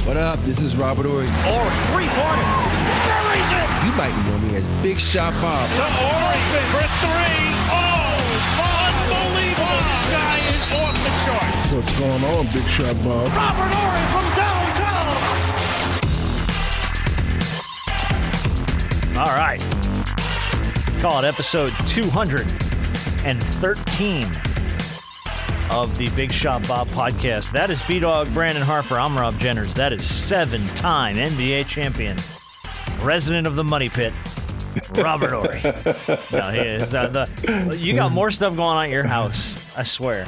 What up? This is Robert Horry. Horry, three-pointer. Buries it. You might know me as Big Shot Bob. To Horry for three. Oh, unbelievable. This guy is off the charts. What's going on, Big Shot Bob? Robert Horry from downtown. All right. Let's call it episode 213 of the Big Shot Bob podcast. That is B-Dog Brandon Harper. I'm Rob Jenners. That is 7-time NBA champion, resident of the Money Pit, Robert Horry. No, he is. You got more stuff going on at your house, I swear.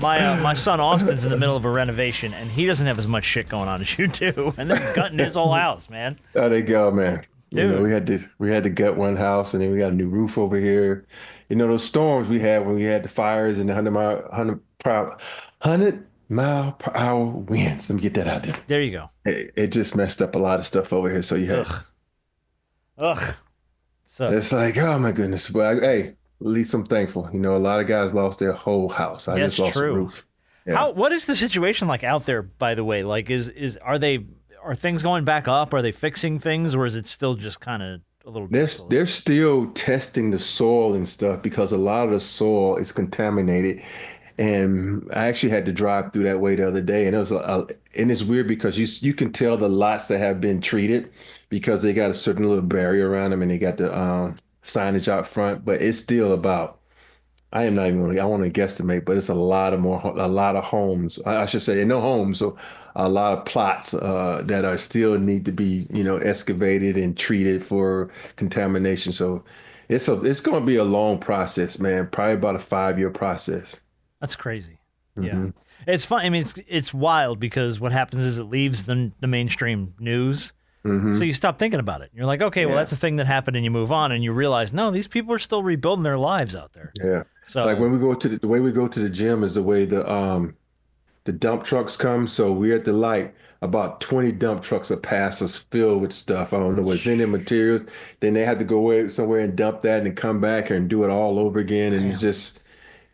My son Austin's in the middle of a renovation, and he doesn't have as much shit going on as you do. And they're gutting his whole house, man. There they go, man. Dude. You know, we had to gut one house, and then we got a new roof over here. You know, those storms we had when we had the fires and the 100-mile-per-hour winds. Let me get that out there. There you go. It just messed up a lot of stuff over here. So you had, Ugh. So it's like, oh my goodness. But hey, at least I'm thankful. You know, a lot of guys lost their whole house. I just lost the roof. Yeah. What is the situation like out there? By the way, like are things going back up? Are they fixing things, or is it still just kind of a little? They're still testing the soil and stuff because a lot of the soil is contaminated. And I actually had to drive through that way the other day, and it's weird because you can tell the lots that have been treated because they got a certain little barrier around them and they got the signage out front. But it's still about, I want to guesstimate, but it's a lot of homes. I should say no homes, so a lot of plots that are still need to be excavated and treated for contamination. So it's going to be a long process, man. Probably about a 5-year process. That's crazy. Mm-hmm. Yeah, it's fun. I mean, it's wild because what happens is it leaves the mainstream news. Mm-hmm. So you stop thinking about it. You're like, okay, well, that's a thing that happened, and you move on, and you realize, no, these people are still rebuilding their lives out there. Yeah. So like when we go to the way we go to the gym is the way the dump trucks come. So we're at the light. About 20 dump trucks are past us filled with stuff. I don't know what's in their materials. Then they have to go somewhere and dump that and come back and do it all over again. And it's just.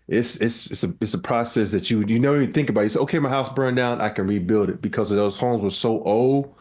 It's a process that you don't even think about. You say, okay, my house burned down, I can rebuild it because those homes were so old.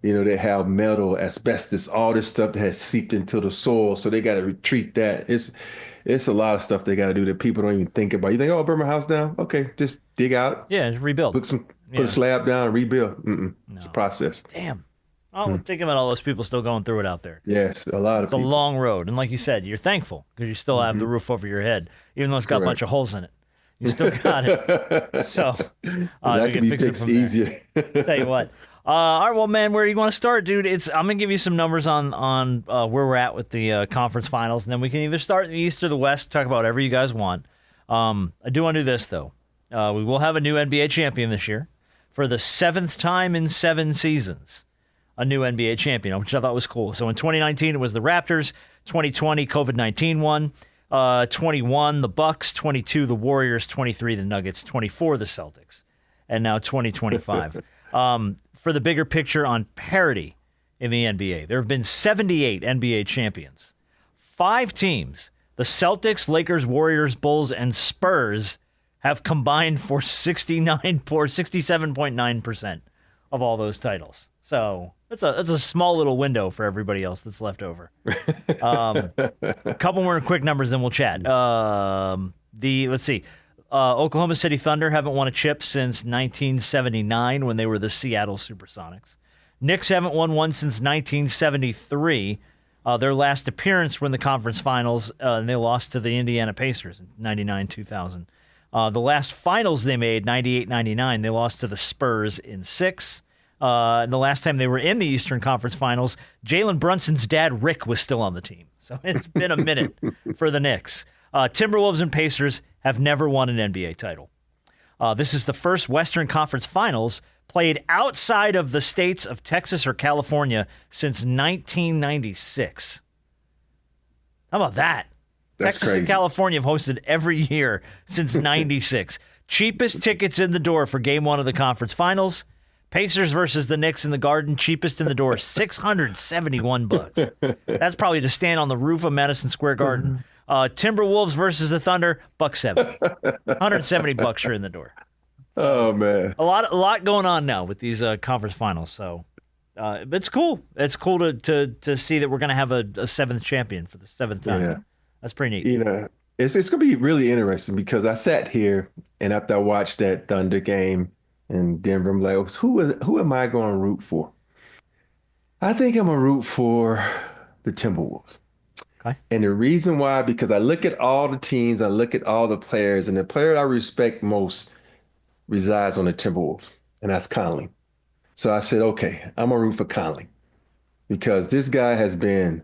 They have metal, asbestos, all this stuff that has seeped into the soil. So they got to retreat that. It's a lot of stuff they got to do that people don't even think about. You think, oh, I burned my house down? Okay, just dig out. Yeah, rebuild. Put a slab down and rebuild. No. It's a process. Damn. Oh, think about all those people still going through it out there. Yes, a lot of people. It's a long road. And like you said, you're thankful because you still have the roof over your head, even though it's got a bunch of holes in it. You still got it. So that can be fixed easier. Tell you what. All right, well, man, where you want to start, dude? I'm going to give you some numbers on where we're at with the conference finals, and then we can either start in the East or the West, talk about whatever you guys want. I do want to do this, though. We will have a new NBA champion this year for the 7th time in 7 seasons. A new NBA champion, which I thought was cool. So in 2019, it was the Raptors. 2020, COVID-19 won. 21, the Bucks. 22, the Warriors. 23, the Nuggets. 24, the Celtics. And now 2025. For the bigger picture on parity in the NBA, there have been 78 NBA champions. 5 teams, the Celtics, Lakers, Warriors, Bulls, and Spurs, have combined for 67.9% of all those titles. So it's a small little window for everybody else that's left over. A couple more quick numbers, then we'll chat. Let's see. Oklahoma City Thunder haven't won a chip since 1979 when they were the Seattle Supersonics. Knicks haven't won one since 1973. Their last appearance were in the conference finals, and they lost to the Indiana Pacers in 99-2000. The last finals they made, 98-99, they lost to the Spurs in 6. And the last time they were in the Eastern Conference Finals, Jalen Brunson's dad, Rick, was still on the team. So it's been a minute for the Knicks. Timberwolves and Pacers have never won an NBA title. This is the first Western Conference Finals played outside of the states of Texas or California since 1996. How about that? That's Texas crazy. and California have hosted every year since 96. Cheapest tickets in the door for Game 1 of the conference finals. Pacers versus the Knicks in the Garden, cheapest in the door, $671. That's probably to stand on the roof of Madison Square Garden. Timberwolves versus the Thunder, $170. $170 you're in the door. Oh man, A lot going on now with these conference finals. So it's cool. It's cool to see that we're going to have a seventh champion for the seventh time. Yeah. That's pretty neat. you know, it's going to be really interesting because I sat here and after I watched that Thunder game in Denver, I'm like, who am I going to root for? I think I'm going to root for the Timberwolves. Okay. And the reason why, because I look at all the teams, I look at all the players, and the player I respect most resides on the Timberwolves, and that's Conley. So I said, okay, I'm going to root for Conley because this guy has been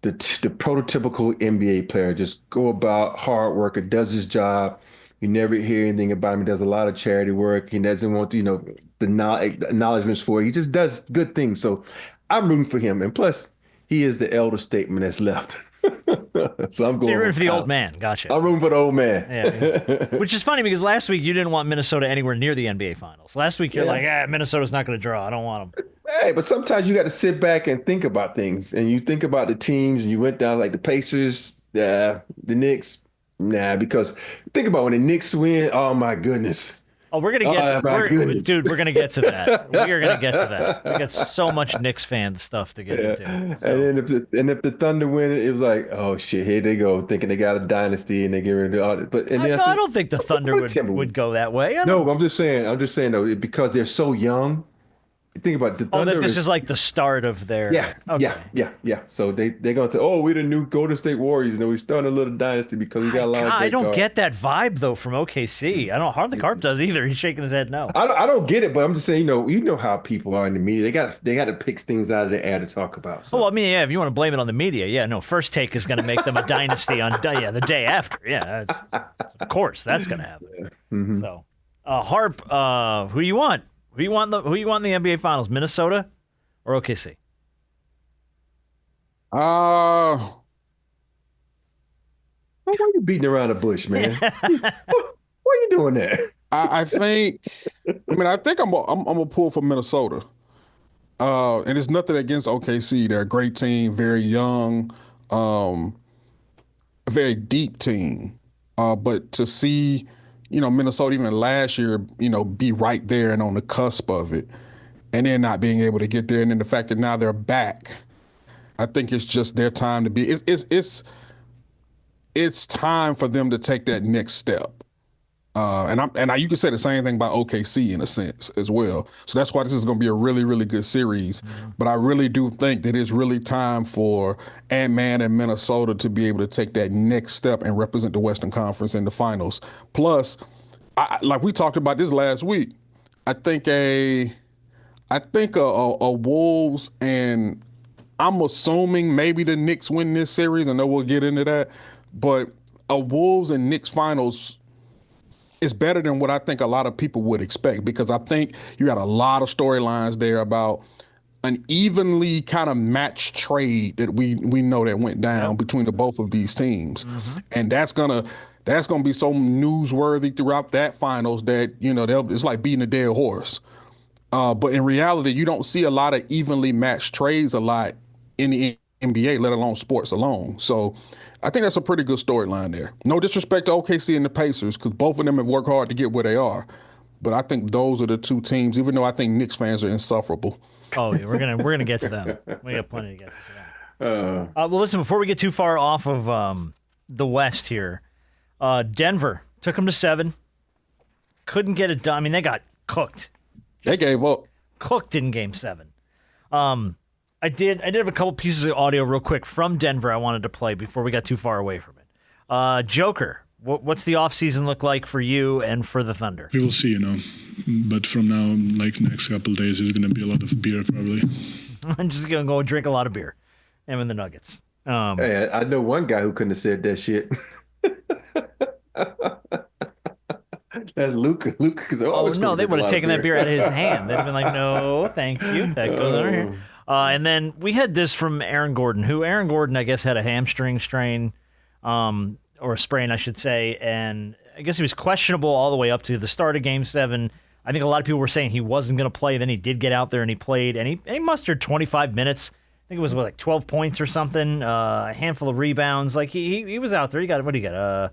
the prototypical NBA player, just go about, hard worker, does his job. You never hear anything about him. He does a lot of charity work. He doesn't want, the acknowledgments for it. He just does good things. So I'm rooting for him. And plus, he is the elder statesman that's left. So I'm going. So you're rooting for the old man. Gotcha. I'm rooting for the old man. Yeah. Which is funny because last week you didn't want Minnesota anywhere near the NBA Finals. Last week you're like, Minnesota's not going to draw. I don't want them. Hey, but sometimes you got to sit back and think about things. And you think about the teams, and you went down like the Pacers, the Knicks. Nah, because think about when the Knicks win. Oh my goodness. Oh, we're gonna get goodness. we're gonna get to that. We're gonna get to that. We got so much Knicks fan stuff to get into. So. And then if the Thunder win, it was like, oh shit, here they go, thinking they got a dynasty and they get rid of all it. But I don't think the Thunder would go that way. No, I'm just saying though, because they're so young. Think about the Thunder. That this is like the start of their. Yeah. So they're gonna say, oh, we're the new Golden State Warriors. We started a little dynasty because we got a lot of. I don't get that vibe though from OKC. I don't. Hardly Harp does either. He's shaking his head no. I don't get it, but I'm just saying, you know how people are in the media. They got to pick things out of the air to talk about. So. Well, I mean, if you want to blame it on the media, First Take is going to make them a dynasty on the day after. Yeah, of course that's going to happen. Yeah. Mm-hmm. So, Harp, who do you want? Who you want in the NBA Finals? Minnesota or OKC? Why are you beating around the bush, man? Why are you doing that? I think I'm gonna pull for Minnesota. And it's nothing against OKC. They're a great team, very young, a very deep team. But to see Minnesota even last year, be right there and on the cusp of it, and then not being able to get there, and then the fact that now they're back, I think it's just their time to be. It's time for them to take that next step. You can say the same thing about OKC in a sense as well. So that's why this is going to be a really, really good series. Mm-hmm. But I really do think that it's really time for Ant-Man and Minnesota to be able to take that next step and represent the Western Conference in the finals. Plus, like we talked about this last week, I think a Wolves, and I'm assuming maybe the Knicks win this series. I know we'll get into that, but a Wolves and Knicks finals is better than what I think a lot of people would expect, because I think you got a lot of storylines there about an evenly kind of matched trade that we know that went down between the both of these teams. Mm-hmm. And that's gonna be so newsworthy throughout that finals that, it's like beating a dead horse. But in reality, you don't see a lot of evenly matched trades a lot in the NBA, let alone sports alone. So I think that's a pretty good storyline there. No disrespect to OKC and the Pacers, because both of them have worked hard to get where they are. But I think those are the two teams, even though I think Knicks fans are insufferable. Oh, yeah, we're gonna get to them. We got plenty to get to them. Well, listen, before we get too far off of the West here, Denver took them to 7. Couldn't get it done. I mean, they got cooked. They gave up. Cooked in Game 7. I did have a couple pieces of audio real quick from Denver I wanted to play before we got too far away from it. Joker, what's the offseason look like for you and for the Thunder? We will see, But from now, like next couple of days, there's going to be a lot of beer probably. I'm just going to go drink a lot of beer. Him and the Nuggets. Hey, I know one guy who couldn't have said that shit. That's Luka. No, they would have taken that beer out of his hand. They'd have been like, no, thank you. That goes over here. And then we had this from Aaron Gordon, I guess, had a hamstring strain, or a sprain, I should say. And I guess he was questionable all the way up to the start of Game 7. I think a lot of people were saying he wasn't going to play. Then he did get out there and he played, and he mustered 25 minutes. I think it was like 12 points or something, a handful of rebounds. Like he was out there. He got, what do you got?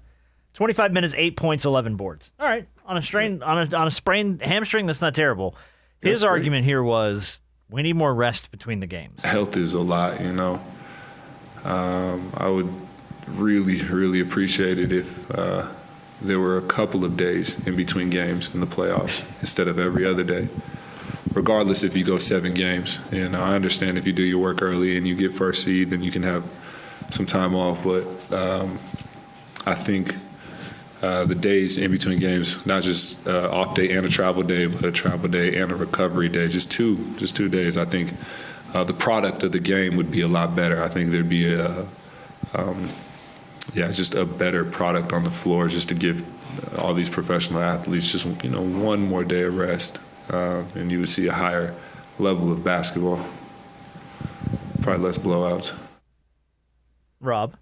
25 minutes, 8 points, 11 boards. All right, on a sprained hamstring, that's not terrible. His argument here was we need more rest between the games. Health is a lot, you know. I would really, really appreciate it if there were a couple of days in between games in the playoffs instead of every other day, regardless if you go 7 games. And I understand if you do your work early and you get first seed, then you can have some time off. But I think the days in between games, not just off day and a travel day, but a travel day and a recovery day, just two days. I think the product of the game would be a lot better. I think there'd be just a better product on the floor, just to give all these professional athletes just one more day of rest, and you would see a higher level of basketball, probably less blowouts. Rob,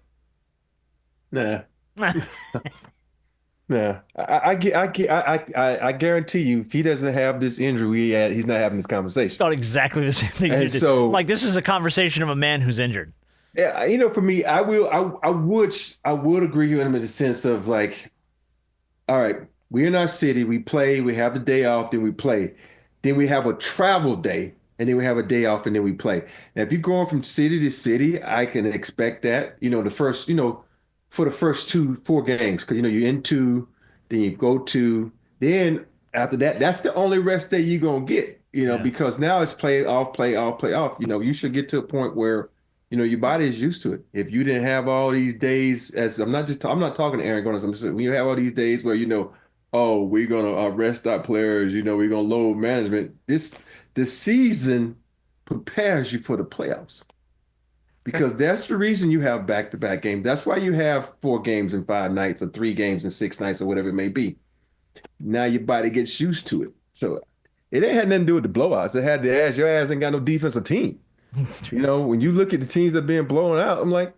nah. Nah, I guarantee you, if he doesn't have this injury, he's not having this conversation. Thought exactly the same thing. And so, like, this is a conversation of a man who's injured. Yeah, for me, I would agree with him in the sense of like, all right, we're in our city, we play, we have the day off, then we play, then we have a travel day, and then we have a day off, and then we play. Now, if you're going from city to city, I can expect that. The first, for the first 4 games, because you're in 2, then you go 2, then after that, that's the only rest day you're gonna get. Because now it's play off, play off, play off. You should get to a point where your body is used to it. If you didn't have all these days, I'm not talking to Aaron Gordon. I'm saying when you have all these days where we're gonna rest our players, we're gonna load management. The season prepares you for the playoffs. Because that's the reason you have back-to-back games. That's why you have 4 games in 5 nights, or 3 games in 6 nights, or whatever it may be. Now your body gets used to it. So it ain't had nothing to do with the blowouts. It had to ask your ass ain't got no defensive team. When you look at the teams that are being blown out, I'm like,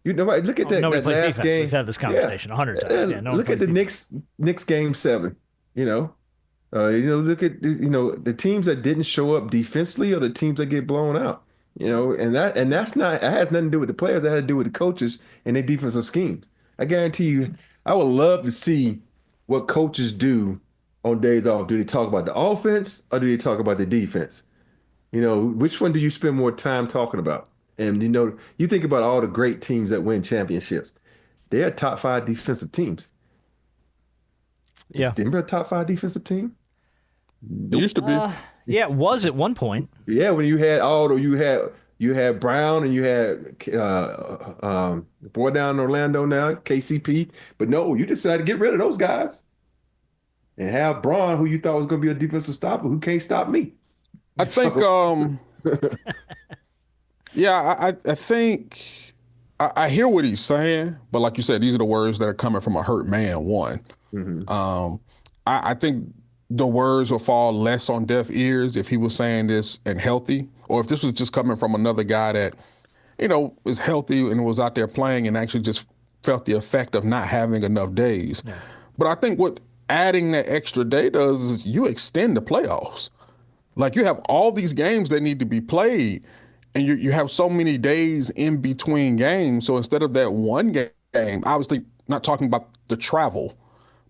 look at that nobody plays last defense. game. We've had this conversation 100 times. Yeah, look at the Knicks game 7. Look at the teams that didn't show up defensively, or the teams that get blown out. And that has nothing to do with the players. That had to do with the coaches and their defensive schemes. I guarantee you, I would love to see what coaches do on days off. Do they talk about the offense, or do they talk about the defense? Which one do you spend more time talking about? And you think about all the great teams that win championships. They're a top 5 defensive teams. Yeah. Is Denver a top 5 defensive team? It used to be. Yeah, it was at one point. Yeah, when you had you had Brown, and you had boy down in Orlando now, KCP. But no, you decided to get rid of those guys and have Braun, who you thought was going to be a defensive stopper, who can't stop me. I think, I think I hear what he's saying, but like you said, these are the words that are coming from a hurt man. Mm-hmm. I think the words will fall less on deaf ears if he was saying this and healthy, or if this was just coming from another guy that, is healthy and was out there playing and actually just felt the effect of not having enough days. Yeah. But I think what adding that extra day does is you extend the playoffs. Like, you have all these games that need to be played, and you have so many days in between games. So instead of that one game, obviously not talking about the travel,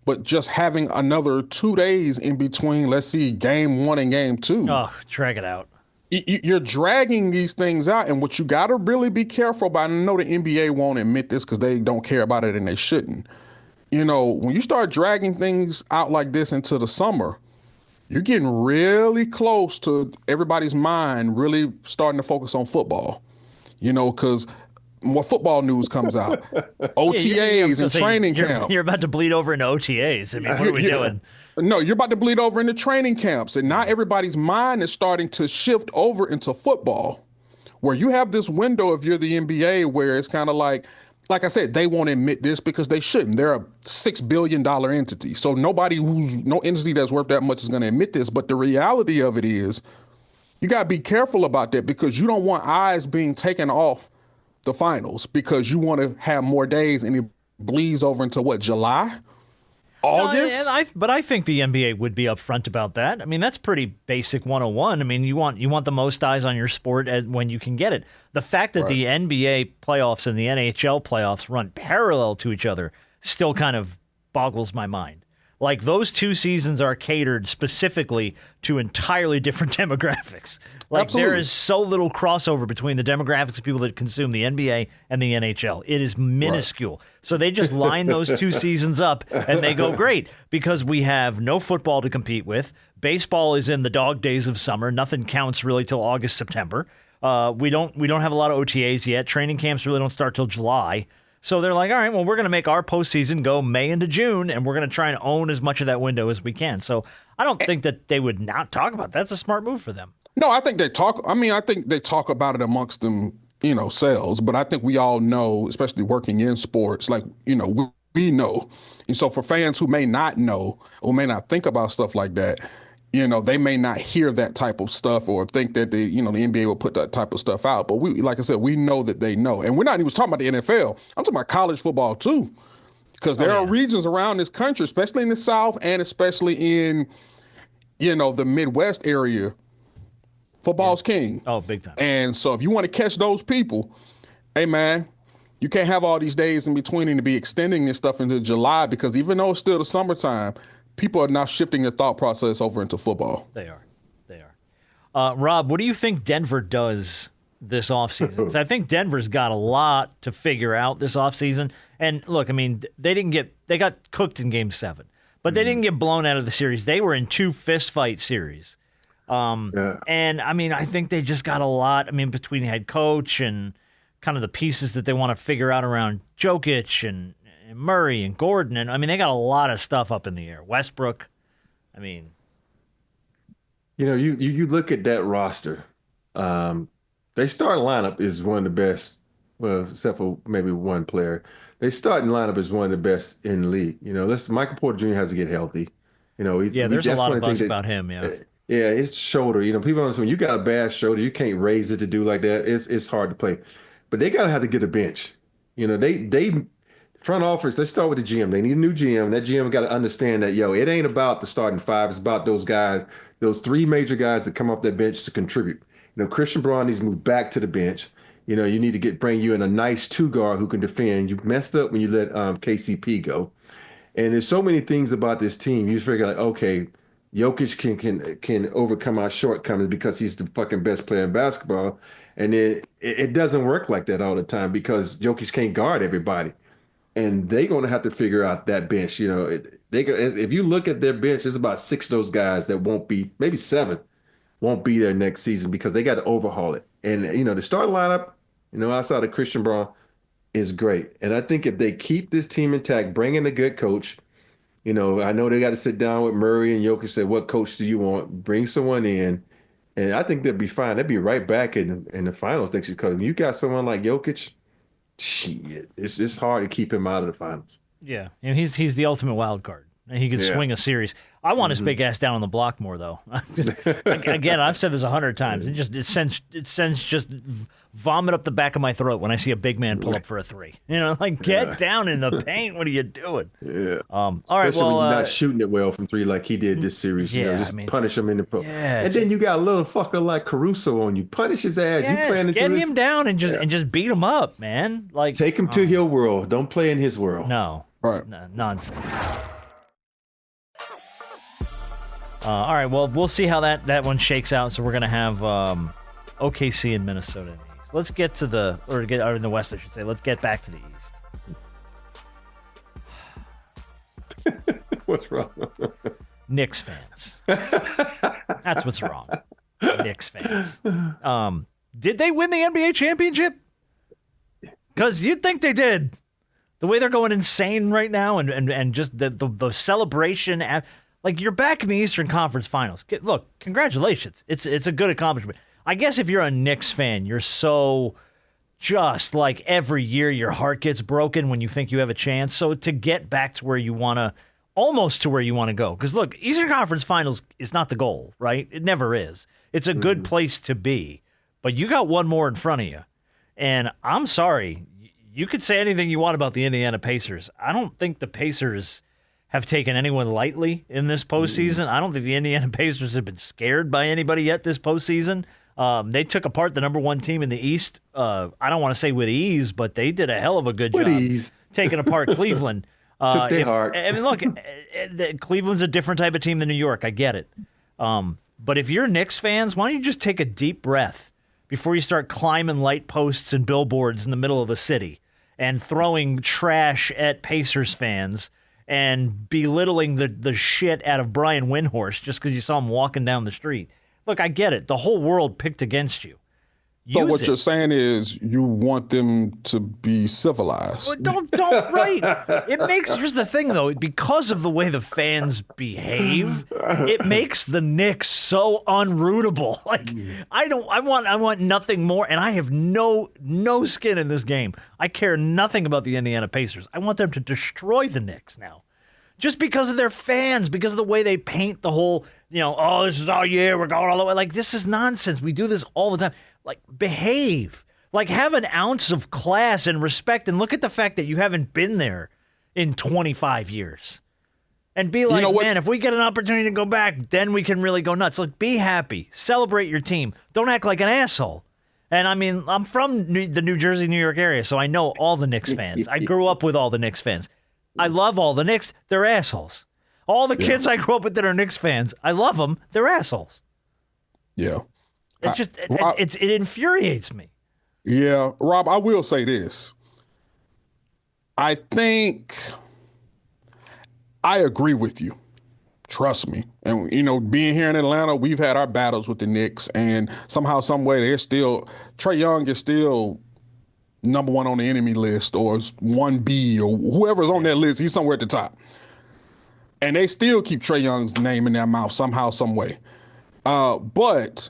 but just having another 2 days in between, let's see, game 1 and game 2. Oh, drag it out. You're dragging these things out, and what you got to really be careful about, and I know the NBA won't admit this because they don't care about it and they shouldn't. When you start dragging things out like this into the summer, you're getting really close to everybody's mind really starting to focus on football, because more football news comes out, OTAs and training camp. You're about to bleed over into OTAs. I mean, what are we doing? No, you're about to bleed over into training camps, and now everybody's mind is starting to shift over into football, where you have this window if you're the NBA where it's kind of like I said, they won't admit this because they shouldn't. They're a $6 billion entity. So no entity that's worth that much is going to admit this. But the reality of it is you got to be careful about that, because you don't want eyes being taken off the finals because you want to have more days, and it bleeds over into July? August? But I think the NBA would be upfront about that. I mean, that's pretty basic 101. I mean, you want the most eyes on your sport when you can get it. The fact that the NBA playoffs and the NHL playoffs run parallel to each other still kind of boggles my mind. Like, those 2 seasons are catered specifically to entirely different demographics. Like, Absolutely. there is so little crossover between the demographics of people that consume the NBA and the NHL. It is minuscule. Right. So they just line those 2 seasons up, and they go, great, because we have no football to compete with. Baseball is in the dog days of summer. Nothing counts really till August, September. We don't have a lot of OTAs yet. Training camps really don't start till July. So they're like, all right, well, we're going to make our postseason go May into June, and we're going to try and own as much of that window as we can. So I don't think that they would not talk about that. That's a smart move for them. No, I think they talk. I mean, I think they talk about it amongst them, selves. But I think we all know, especially working in sports, like, we know. And so for fans who may not know or may not think about stuff like that, they may not hear that type of stuff or think that the NBA will put that type of stuff out. But we, like I said, we know that they know. And we're not even talking about the NFL. I'm talking about college football too. Because there are regions around this country, especially in the South and especially in, the Midwest area, football's king. Oh, big time. And so if you want to catch those people, hey, man, you can't have all these days in between and to be extending this stuff into July, because even though it's still the summertime, people are now shifting their thought process over into football. They are. Rob, what do you think Denver does this offseason? 'Cause I think Denver's got a lot to figure out this offseason. And look, I mean, they got cooked in Game 7, but they didn't get blown out of the series. They were in 2 fistfight series. And I mean, I think they just got a lot. I mean, between the head coach and kind of the pieces that they want to figure out around Jokic and Murray and Gordon. And I mean, they got a lot of stuff up in the air. Westbrook. I mean, you look at that roster. Their starting lineup is one of the best. Well, except for maybe one player, their starting lineup is one of the best in the league. Michael Porter Jr. has to get healthy. There's a lot of buzz about him. Yeah, his shoulder. People understand when you got a bad shoulder, you can't raise it to do like that. It's hard to play, but they gotta have to get a bench. They front office. Let's start with the GM. They need a new GM. That GM got to understand that it ain't about the starting 5. It's about those guys, those 3 major guys that come off that bench to contribute. Christian Braun needs to move back to the bench. You need to bring you in a nice 2 guard who can defend. You messed up when you let KCP go, and there's so many things about this team. You figure like, okay, Jokic can overcome our shortcomings because he's the fucking best player in basketball, and then it doesn't work like that all the time because Jokic can't guard everybody. And they're going to have to figure out that bench. If you look at their bench, there's about 6 of those guys that won't be, maybe 7, won't be there next season because they got to overhaul it. And, the starting lineup, outside of Christian Braun is great. And I think if they keep this team intact, bring in a good coach, I know they got to sit down with Murray and Jokic, say, what coach do you want? Bring someone in. And I think they'll be fine. They'll be right back in the finals next year because when you got someone like Jokic, shit, it's hard to keep him out of the finals. Yeah, he's the ultimate wild card, and he can swing a series. I want his big ass down on the block more, though. Again, I've said this 100 times. It sends just vomit up the back of my throat when I see a big man pull up for a 3. Get down in the paint. What are you doing? Yeah. All right. Especially Well, when you're not shooting it well from 3 like he did this series. Punish him in the post. Yeah, and then you got a little fucker like Caruso on you. Punish his ass. You playing get him down and just beat him up, man. Like, take him to your world. Don't play in his world. No. Right. Nonsense. All right, well, we'll see how that one shakes out. So we're going to have OKC in Minnesota in the East. Let's get to or in the West, I should say. Let's get back to the East. What's wrong? Knicks fans. That's what's wrong. Knicks fans. Did they win the NBA championship? Because you'd think they did. The way they're going insane right now and just the celebration. Like, you're back in the Eastern Conference Finals. Look, congratulations. It's a good accomplishment. I guess if you're a Knicks fan, you're so just like every year your heart gets broken when you think you have a chance. So to get back to where you want to, almost to where you want to go. Because, look, Eastern Conference Finals is not the goal, right? It never is. It's a good place to be. But you got one more in front of you. And I'm sorry. You could say anything you want about the Indiana Pacers. I don't think the Pacers have taken anyone lightly in this postseason. I don't think the Indiana Pacers have been scared by anybody yet this postseason. They took apart the number 1 team in the East. I don't want to say with ease, but they did a hell of a good job taking apart Cleveland. Took their heart. I mean, look, Cleveland's a different type of team than New York. I get it. But if you're Knicks fans, why don't you just take a deep breath before you start climbing light posts and billboards in the middle of the city and throwing trash at Pacers fans and belittling the shit out of Brian Windhorst just because you saw him walking down the street. Look, I get it. The whole world picked against you. So what you're saying is you want them to be civilized. Well, don't right. Here's the thing though, because of the way the fans behave, it makes the Knicks so unrootable. Like I want nothing more, and I have no skin in this game. I care nothing about the Indiana Pacers. I want them to destroy the Knicks now. Just because of their fans, because of the way they paint the whole, oh, this is all year, we're going all the way. Like, this is nonsense. We do this all the time. Like, behave. Like, have an ounce of class and respect, and look at the fact that you haven't been there in 25 years. And be like, man, if we get an opportunity to go back, then we can really go nuts. Like, be happy. Celebrate your team. Don't act like an asshole. And, I mean, I'm from the New Jersey, New York area, so I know all the Knicks fans. I grew up with all the Knicks fans. I love all the Knicks. They're assholes. All the kids I grew up with that are Knicks fans, I love them. They're assholes. Yeah. It just it infuriates me. Yeah, Rob, I will say this. I think I agree with you. Trust me. And, being here in Atlanta, we've had our battles with the Knicks, and somehow, some way, Trae Young is still number one on the enemy list, or 1B, or whoever's on that list, he's somewhere at the top. And they still keep Trae Young's name in their mouth somehow, some way. But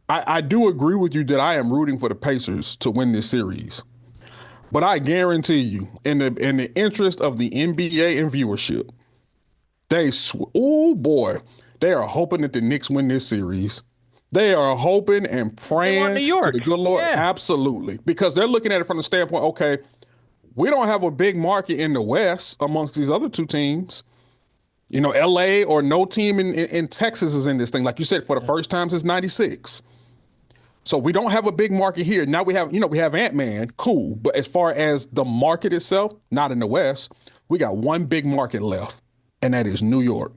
I do agree with you that I am rooting for the Pacers to win this series. But I guarantee you, in the interest of the NBA and viewership, they are hoping that the Knicks win this series. They are hoping and praying New York. to the good Lord. Yeah. Absolutely. Because they're looking at it from the standpoint, okay, we don't have a big market in the West amongst these other two teams. LA or no team in Texas is in this thing. Like you said, for the first time since 96. So we don't have a big market here. Now we have Ant-Man, cool. But as far as the market itself, not in the West, we got one big market left, and that is New York.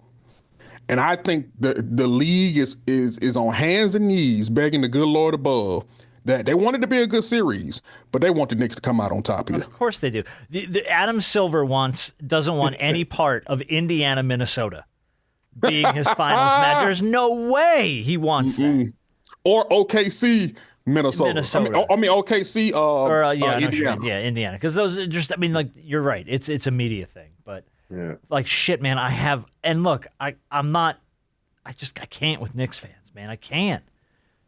And I think the league is on hands and knees begging the good Lord above that they want it to be a good series, but they want the Knicks to come out on top here. Of course they do. The Adam Silver doesn't want any part of Indiana, Minnesota being his finals match. There's no way he wants that. Or OKC, Minnesota. I mean OKC, Indiana. Yeah, Indiana. Because those are just, you're right. It's a media thing, but. Yeah. Like, shit, man, look, I can't with Knicks fans, man. I can't.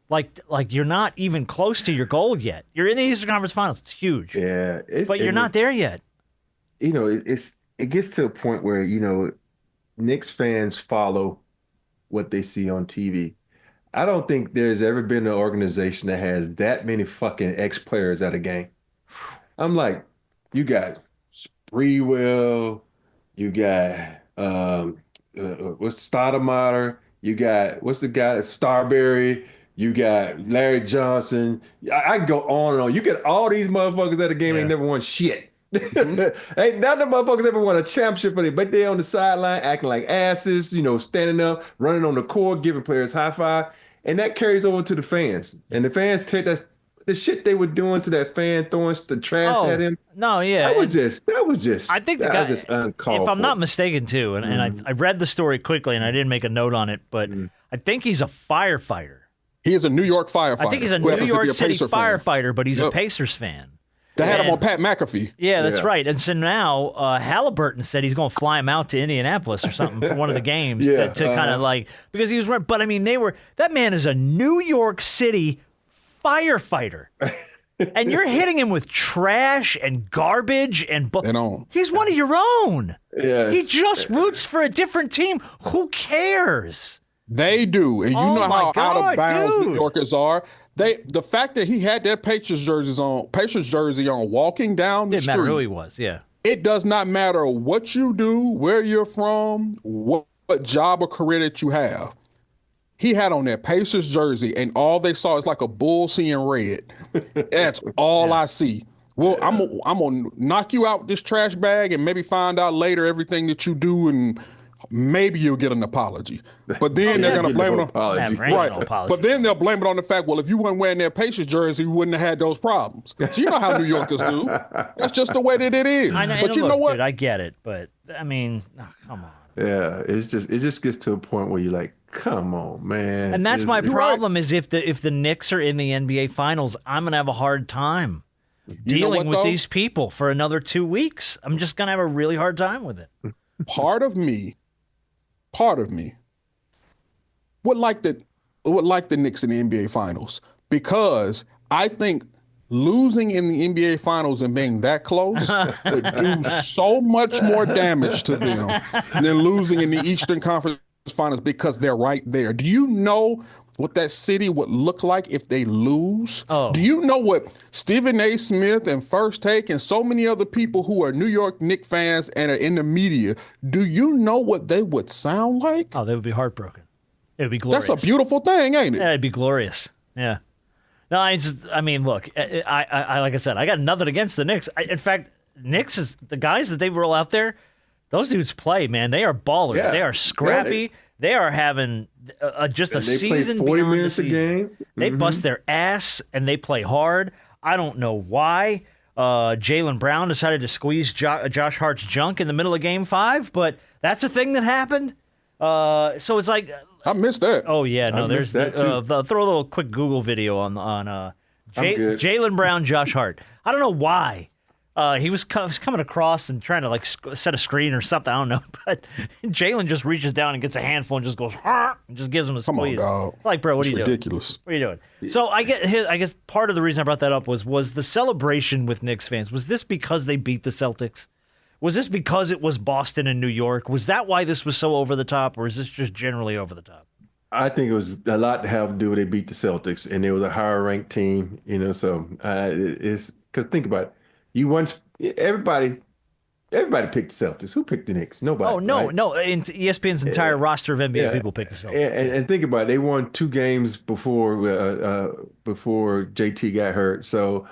Like you're not even close to your goal yet. You're in the Eastern Conference Finals. It's huge. Yeah. But you're not there yet. It gets to a point where, Knicks fans follow what they see on TV. I don't think there's ever been an organization that has that many fucking ex-players at a game. I'm like, you got Sprewell, you got what's Stoudemire, you got what's the guy Starberry, you got Larry Johnson. I can go on and on. You get all these motherfuckers at the game ain't never won shit. Ain't none of the motherfuckers ever won a championship for them, but they on the sideline acting like asses, standing up, running on the court, giving players high five, and that carries over to the fans. And the fans take that. The shit they were doing to that fan, throwing the trash at him. No, yeah. That was just. I think the guy, just uncalled if I'm for. not mistaken, too, and I read the story quickly and I didn't make a note on it, but I think he's a firefighter. He is a New York firefighter. I think he's a New York City firefighter, but he's a Pacers fan. They had him on Pat McAfee. Yeah, that's right. And so now Halliburton said he's going to fly him out to Indianapolis or something for one of the games to kind of because he was right. But that man is a New York City firefighter. And you're hitting him with trash and garbage and he's one of your own. Yes. He just roots for a different team. Who cares? They do. And you know how out of bounds New Yorkers are. The fact that he had that Pacers jersey on walking down the street. Didn't matter who he was, yeah. It does not matter what you do, where you're from, what job or career that you have. He had on that Pacers jersey, and all they saw is like a bull seeing red. That's all I see. Well, I'm gonna knock you out this trash bag and maybe find out later everything that you do, and maybe you'll get an apology. But then they're gonna blame it on apology. right. But then they'll blame it on the fact, well, if you weren't wearing their Pacers jersey, you wouldn't have had those problems. So you know how New Yorkers do. That's just the way that it is. I know, but you know what? Dude, I get it, but I mean, come on. Yeah, it just gets to a point where you're like, come on, man. And that's my problem is if the Knicks are in the NBA Finals, I'm gonna have a hard time dealing with these people for another 2 weeks. I'm just gonna have a really hard time with it. Part of me would like the Knicks in the NBA Finals, because I think losing in the NBA Finals and being that close would do so much more damage to them than losing in the Eastern Conference Finals, because they're right there. Do you know what that city would look like if they lose? Oh. Do you know what Stephen A. Smith and First Take and so many other people who are New York Knicks fans and are in the media, do you know what they would sound like? Oh, they would be heartbroken. It would be glorious. That's a beautiful thing, ain't it? Yeah, it'd be glorious. Yeah. No, I mean, look, I like I said, I got nothing against the Knicks. In fact, Knicks is the guys that they roll out there. Those dudes play, man. They are ballers. Yeah. They are scrappy. They are having just a They season play 40 beyond minutes the a season. game. They bust their ass and they play hard. I don't know why Jaylen Brown decided to squeeze Josh Hart's junk in the middle of Game 5, but that's a thing that happened. So it's like, I missed that. oh yeah, no, there's that too. throw a little quick Google video on good. Jaylen Brown, Josh Hart. I don't know why. He was coming across and trying to like set a screen or something. I don't know, but Jaylen just reaches down and gets a handful and just goes and just gives him a Come on, squeeze. dog. Like, bro, what It's are you ridiculous. doing? What are you doing? So I guess part of the reason I brought that up was the celebration with Knicks fans. Was this because they beat the Celtics? Was this because it was Boston and New York? Was that why this was so over the top, or is this just generally over the top? I think it was a lot to have to do with they beat the Celtics, and they was a higher ranked team, so it's because think about it. Everybody picked the Celtics. Who picked the Knicks? Nobody. Oh, no, right? no. In ESPN's entire roster of NBA people picked the Celtics. And think about it. They won 2 games before JT got hurt, so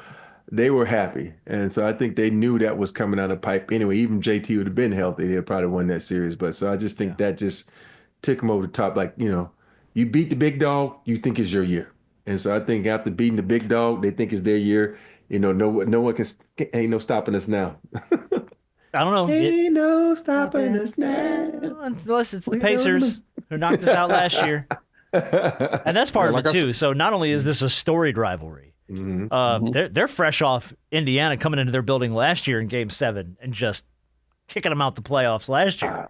they were happy. And so I think they knew that was coming out of the pipe anyway. Even JT would have been healthy, they'd probably won that series. But so I just think that just took them over the top. Like, you beat the big dog, you think it's your year. And so I think after beating the big dog, they think it's their year. No one ain't no stopping us now. I don't know. Ain't no stopping us now. Unless it's the Pacers who knocked us out last year. And that's part of it, too. So not only is this a storied rivalry, they're fresh off Indiana coming into their building last year in Game 7 and just kicking them out the playoffs last year.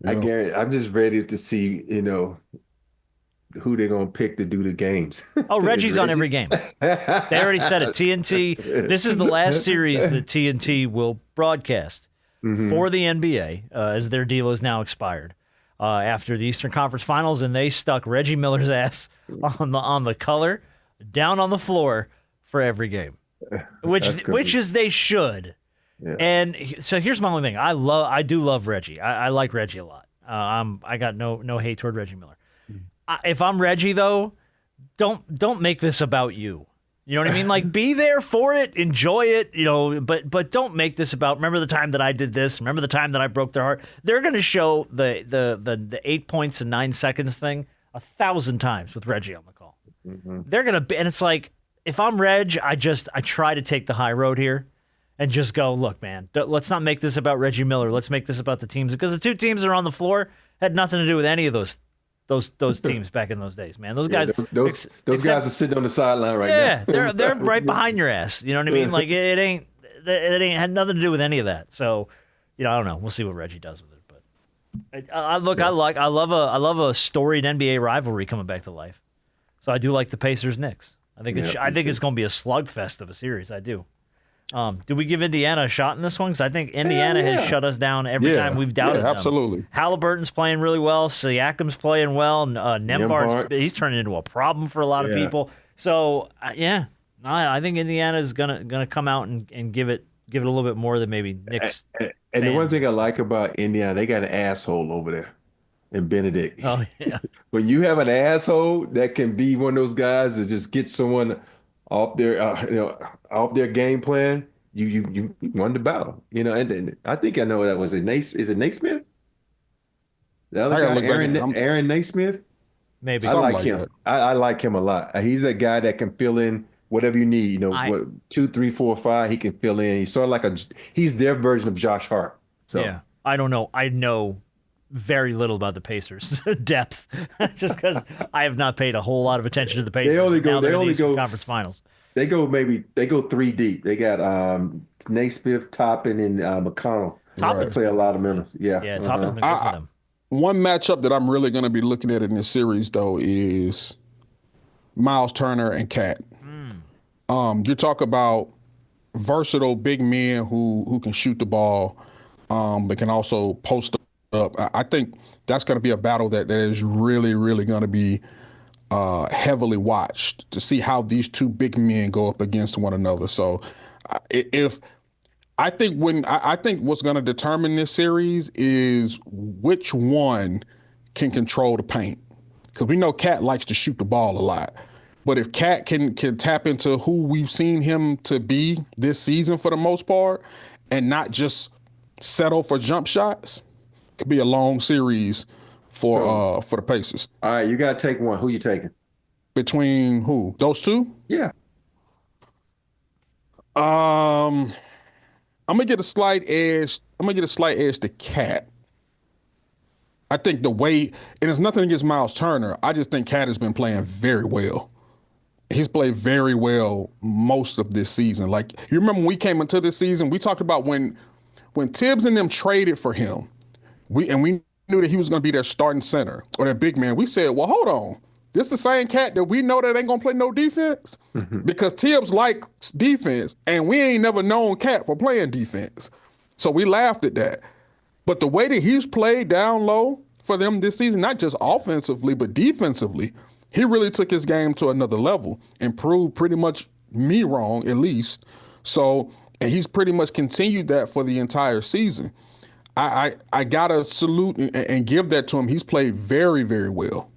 I guarantee. I'm just ready to see, who they're going to pick to do the games. Oh, Reggie's on every game. They already said it. TNT, this is the last series that TNT will broadcast for the NBA, as their deal is now expired after the Eastern Conference Finals, and they stuck Reggie Miller's ass on the color down on the floor for every game, which is they should. Yeah. And so here's my only thing. I do love Reggie. I like Reggie a lot. I got no hate toward Reggie Miller. If I'm Reggie, though, don't make this about you. You know what I mean? Like, be there for it, enjoy it, but don't make this about, remember the time that I did this, remember the time that I broke their heart. They're going to show the 8 points in 9 seconds thing 1,000 times with Reggie on the call. They're going to, and it's like, if I'm Reg, I try to take the high road here and just go, look, man, let's not make this about Reggie Miller. Let's make this about the teams, because the 2 teams that are on the floor had nothing to do with any of those teams back in those days, man. Those guys, those guys are sitting on the sideline right now. Yeah, they're right behind your ass. You know what I mean? Like it ain't had nothing to do with any of that. So, I don't know. We'll see what Reggie does with it. But I love a storied NBA rivalry coming back to life. So I do like the Pacers Knicks. I think it's going to be a slugfest of a series. I do. Do we give Indiana a shot in this one? Because I think Indiana has shut us down every time we've doubted them. Absolutely. Halliburton's playing really well. Siakam's playing well. Nembhard's he's turning into a problem for a lot of people. So I think Indiana is gonna come out and give it a little bit more than maybe Knicks. And the one thing I like about Indiana, they got an asshole over there in Benedict. Oh yeah. When you have an asshole that can be one of those guys that just get someone off their off their game plan, you won the battle. And I think I know that was it. Is it Naismith? The other I gotta guy, look back at Aaron Naismith. Maybe. I Something like like him. that. I like him a lot. He's a guy that can fill in whatever you need. I What 2, 3, 4, 5, he can fill in. He's sort of like he's their version of Josh Hart. So Yeah, I don't know. I know very little about the Pacers depth, just because I have not paid a whole lot of attention to the Pacers. they only now go they're in the Eastern Conference Finals. They go 3 deep. They got Naismith, Toppin, and McConnell. Toppin. They play a lot of minutes. Yeah. Yeah, Toppin's been good for them. One matchup that I'm really going to be looking at in this series, though, is Miles Turner and Cat. You talk about versatile big men who can shoot the ball, but can also post up. I think that's going to be a battle that is really, really going to be heavily watched to see how these two big men go up against one another. So I think what's going to determine this series is which one can control the paint. Because we know Cat likes to shoot the ball a lot. But if Cat can tap into who we've seen him to be this season for the most part and not just settle for jump shots, it could be a long series for the Pacers. All right, you got to take one. Who you taking? Between who? Those two? Yeah. I'm gonna get a slight edge. I'm gonna get a slight edge to Cat. I think the way, and it's nothing against Miles Turner. I just think Cat has been playing very well. He's played very well most of this season. Like, you remember when we came into this season, we talked about when Tibbs and them traded for him, we knew that he was going to be their starting center or their big man. We said, well, hold on. This is the same Cat that we know that ain't going to play no defense? Because Tibbs likes defense, and we ain't never known Cat for playing defense. So we laughed at that. But the way that he's played down low for them this season, not just offensively, but defensively, he really took his game to another level and proved pretty much me wrong, at least. So, and he's pretty much continued that for the entire season. I got to salute and give that to him. He's played very, very well.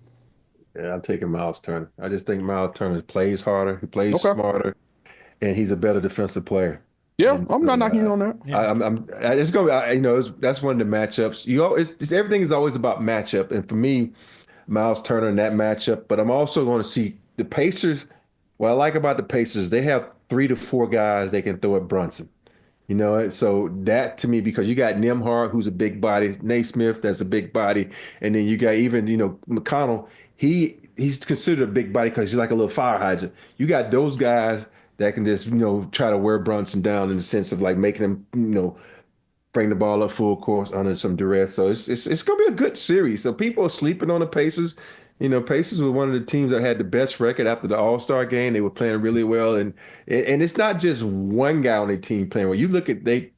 Yeah, I'm taking Miles Turner. I just think Miles Turner plays harder, he plays smarter, and he's a better defensive player. Yeah, And I'm not knocking you on that. It's gonna be, that's one of the matchups. Everything is always about matchup, and for me, Miles Turner in that matchup. But I'm also going to see the Pacers. What I like about the Pacers, they have 3 to 4 guys they can throw at Brunson. So that to me, because you got Nembhard, who's a big body, Naismith, that's a big body, and then you got even McConnell. He's considered a big body because he's like a little fire hydrant. You got those guys that can just try to wear Brunson down in the sense of like making him bring the ball up full course under some duress. So it's gonna be a good series. So people are sleeping on the Pacers. Pacers were one of the teams that had the best record after the All-Star game. They were playing really well, and it's not just one guy on their team playing well. You look at they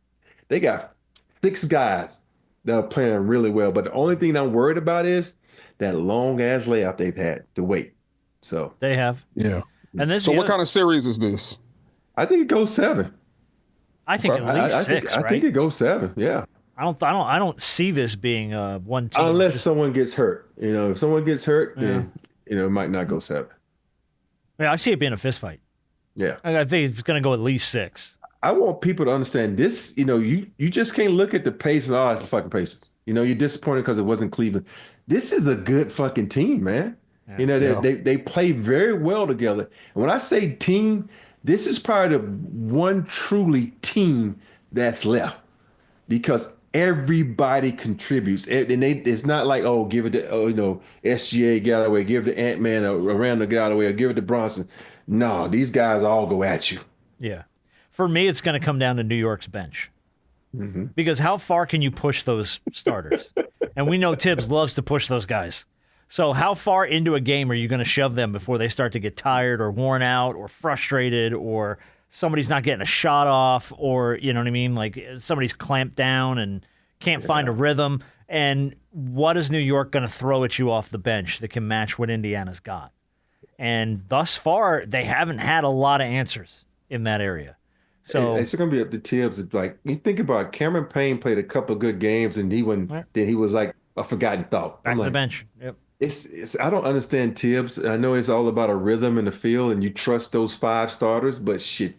got 6 guys that are playing really well. But the only thing I'm worried about is that long ass layoff they've had to wait. So They have. Yeah. And this. So what kind of series is this? I think it goes 7. I think at least I 6. think it goes 7. Yeah. I don't see this being one team. Unless someone gets hurt. If someone gets hurt, then it might not go 7. Yeah, I see it being a fist fight. Yeah. I think it's going to go at least 6. I want people to understand this. You just can't look at the Pacers. Oh, it's the fucking Pacers. You're disappointed because it wasn't Cleveland. This is a good fucking team, man. Yeah. They play very well together. And when I say team, this is probably the one truly team that's left because everybody contributes. And it's not like, give it to SGA Galloway, give it to Ant-Man or Randall Galloway, or give it to Bronson. No, these guys all go at you. Yeah. For me, it's going to come down to New York's bench. Because how far can you push those starters? And we know Tibbs loves to push those guys. So how far into a game are you going to shove them before they start to get tired or worn out or frustrated or somebody's not getting a shot off or, you know what I mean? Like somebody's clamped down and can't find a rhythm. And what is New York going to throw at you off the bench that can match what Indiana's got? And thus far, they haven't had a lot of answers in that area. So it's going to be up to Tibbs. Like you think about it, Cameron Payne played a couple of good games and then he was like a forgotten thought. Back to the bench. Yep. I don't understand Tibbs. I know it's all about a rhythm in the field and you trust those 5 starters, but shit,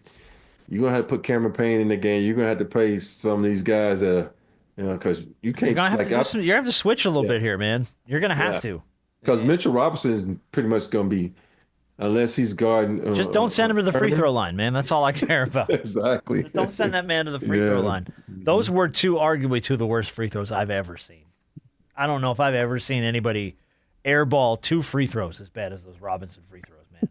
You're gonna have to put Cameron Payne in the game. You're gonna have to pay some of these guys because you can't. You're gonna have you're gonna have to switch a little bit here, man. You're gonna have to. Because Mitchell Robinson is pretty much gonna be, unless he's guarding. Just don't send him to the free throw line, man. That's all I care about. Exactly. Just don't send that man to the free throw line. Those were arguably two of the worst free throws I've ever seen. I don't know if I've ever seen anybody airball 2 free throws as bad as those Robinson free throws, man.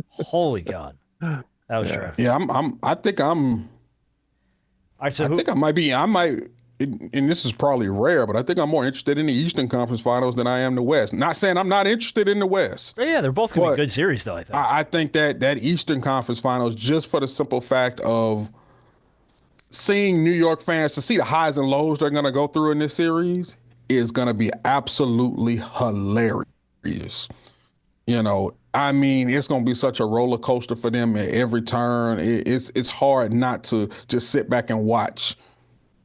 Holy God. That was dreadful. Yeah, I think I'm. All right, so I might, and this is probably rare, but I think I'm more interested in the Eastern Conference Finals than I am the West. Not saying I'm not interested in the West. Yeah, they're both going to be good series, though, I think. I think that Eastern Conference Finals, just for the simple fact of seeing New York fans, to see the highs and lows they're going to go through in this series, is going to be absolutely hilarious. You know, I mean, it's going to be such a roller coaster for them at every turn. It's hard not to just sit back and watch.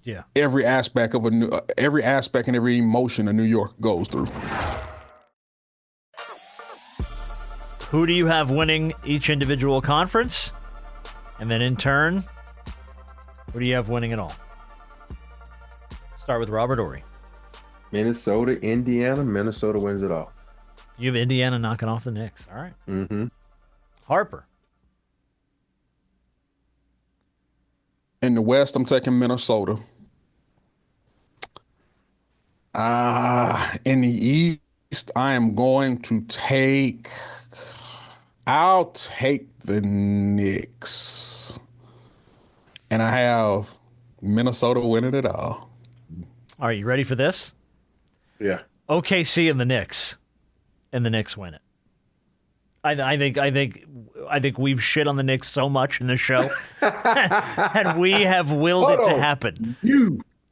Yeah. Every aspect and every emotion a New York goes through. Who do you have winning each individual conference? And then in turn, who do you have winning it all? Start with Robert Horry. Minnesota, Indiana. Minnesota wins it all. You have Indiana knocking off the Knicks. All right. Mm-hmm. Harper. In the West, I'm taking Minnesota. In the East, I am going to I'll take the Knicks. And I have Minnesota winning it all. All right, you ready for this? Yeah. OKC and the Knicks. And the Knicks win it. I think we've shit on the Knicks so much in this show, and we have willed it to happen.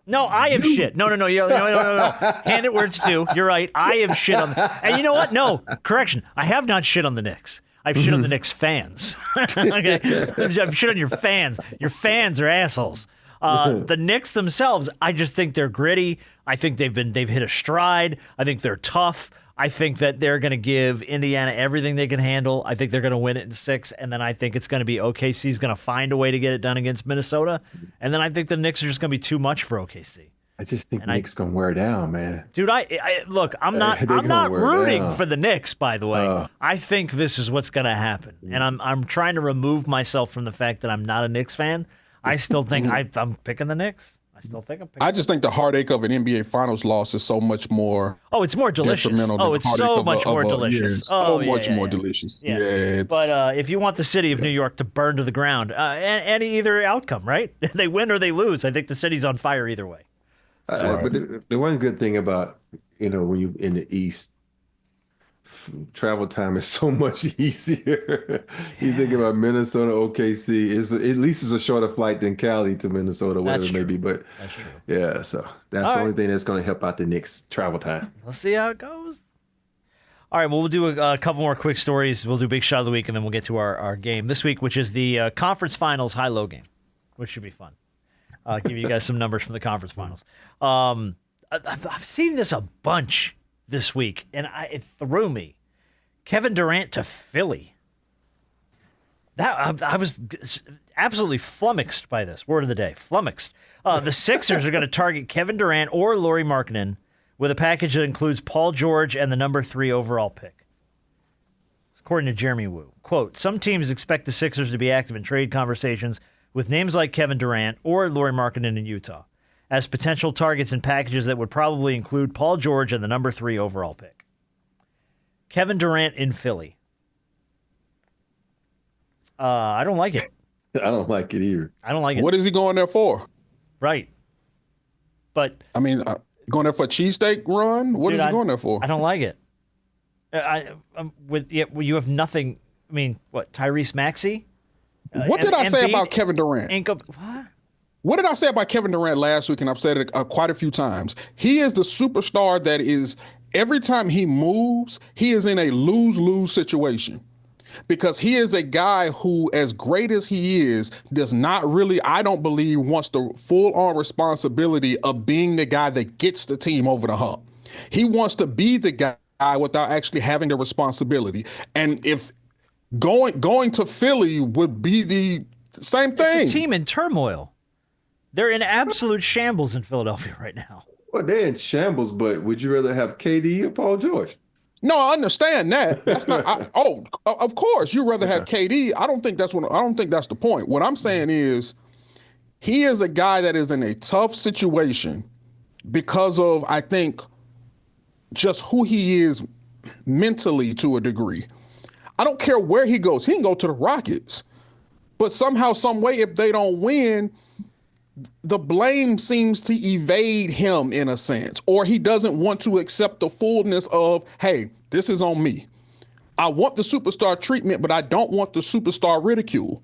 No, I have shit. No. Hand it where it's due. You're right. I have shit on. And you know what? No, correction. I have not shit on the Knicks. I've shit on the Knicks fans. Okay, I've shit on your fans. Your fans are assholes. The Knicks themselves, I just think they're gritty. I think they've hit a stride. I think they're tough. I think that they're going to give Indiana everything they can handle. I think they're going to win it in 6, and then I think it's going to be OKC's going to find a way to get it done against Minnesota, and then I think the Knicks are just going to be too much for OKC. I just think Knicks going to wear down, man. Dude, look, I'm not rooting for the Knicks, by the way. I think this is what's going to happen, and I'm trying to remove myself from the fact that I'm not a Knicks fan. I still think I'm picking the Knicks. I just think the heartache of an NBA Finals loss is so much more. Oh, it's more delicious. It's so much more delicious. So much more delicious. Yeah. But if you want the city of New York to burn to the ground, any either outcome, right? They win or they lose. I think the city's on fire either way. But the one good thing about when you in the East, travel time is so much easier. You think about Minnesota, OKC, at least it's a shorter flight than Cali to Minnesota, whatever it may be. But that's true. Yeah, so that's the only thing that's going to help out the Knicks travel time. Let's see how it goes. All right, well, we'll do a couple more quick stories. We'll do Big Shot of the Week, and then we'll get to our game this week, which is the Conference Finals high-low game, which should be fun. I'll give you guys some numbers from the Conference Finals. I've seen this a bunch this week, and it threw me. Kevin Durant to Philly. I was absolutely flummoxed by this. Word of the day, flummoxed. The Sixers are going to target Kevin Durant or Lauri Markkanen with a package that includes Paul George and the number 3 overall pick. According to Jeremy Wu, quote, some teams expect the Sixers to be active in trade conversations with names like Kevin Durant or Lauri Markkanen in Utah as potential targets and packages that would probably include Paul George and the number 3 overall pick. Kevin Durant in Philly. I don't like it. I don't like it either. I don't like it. What is he going there for? Right. But I mean, going there for a cheesesteak run? What is he going there for? I don't like it. You have nothing. I mean, what, Tyrese Maxey? What did I say about Kevin Durant? What? What did I say about Kevin Durant last week? And I've said it quite a few times. He is the superstar that is, every time he moves, he is in a lose-lose situation. Because he is a guy who, as great as he is, does not really, I don't believe, wants the full-on responsibility of being the guy that gets the team over the hump. He wants to be the guy without actually having the responsibility. And if going to Philly would be the Same thing. It's a team in turmoil. They're in absolute shambles in Philadelphia right now. Well, they're in shambles, but would you rather have KD or Paul George? No, I understand that. That's not. Of course, you'd rather have KD. I don't think that's the point. What I'm saying is, he is a guy that is in a tough situation because of, I think, just who he is mentally to a degree. I don't care where he goes. He can go to the Rockets, but somehow, some way, if they don't win, the blame seems to evade him in a sense, or he doesn't want to accept the fullness of, hey, this is on me. I want the superstar treatment, but I don't want the superstar ridicule.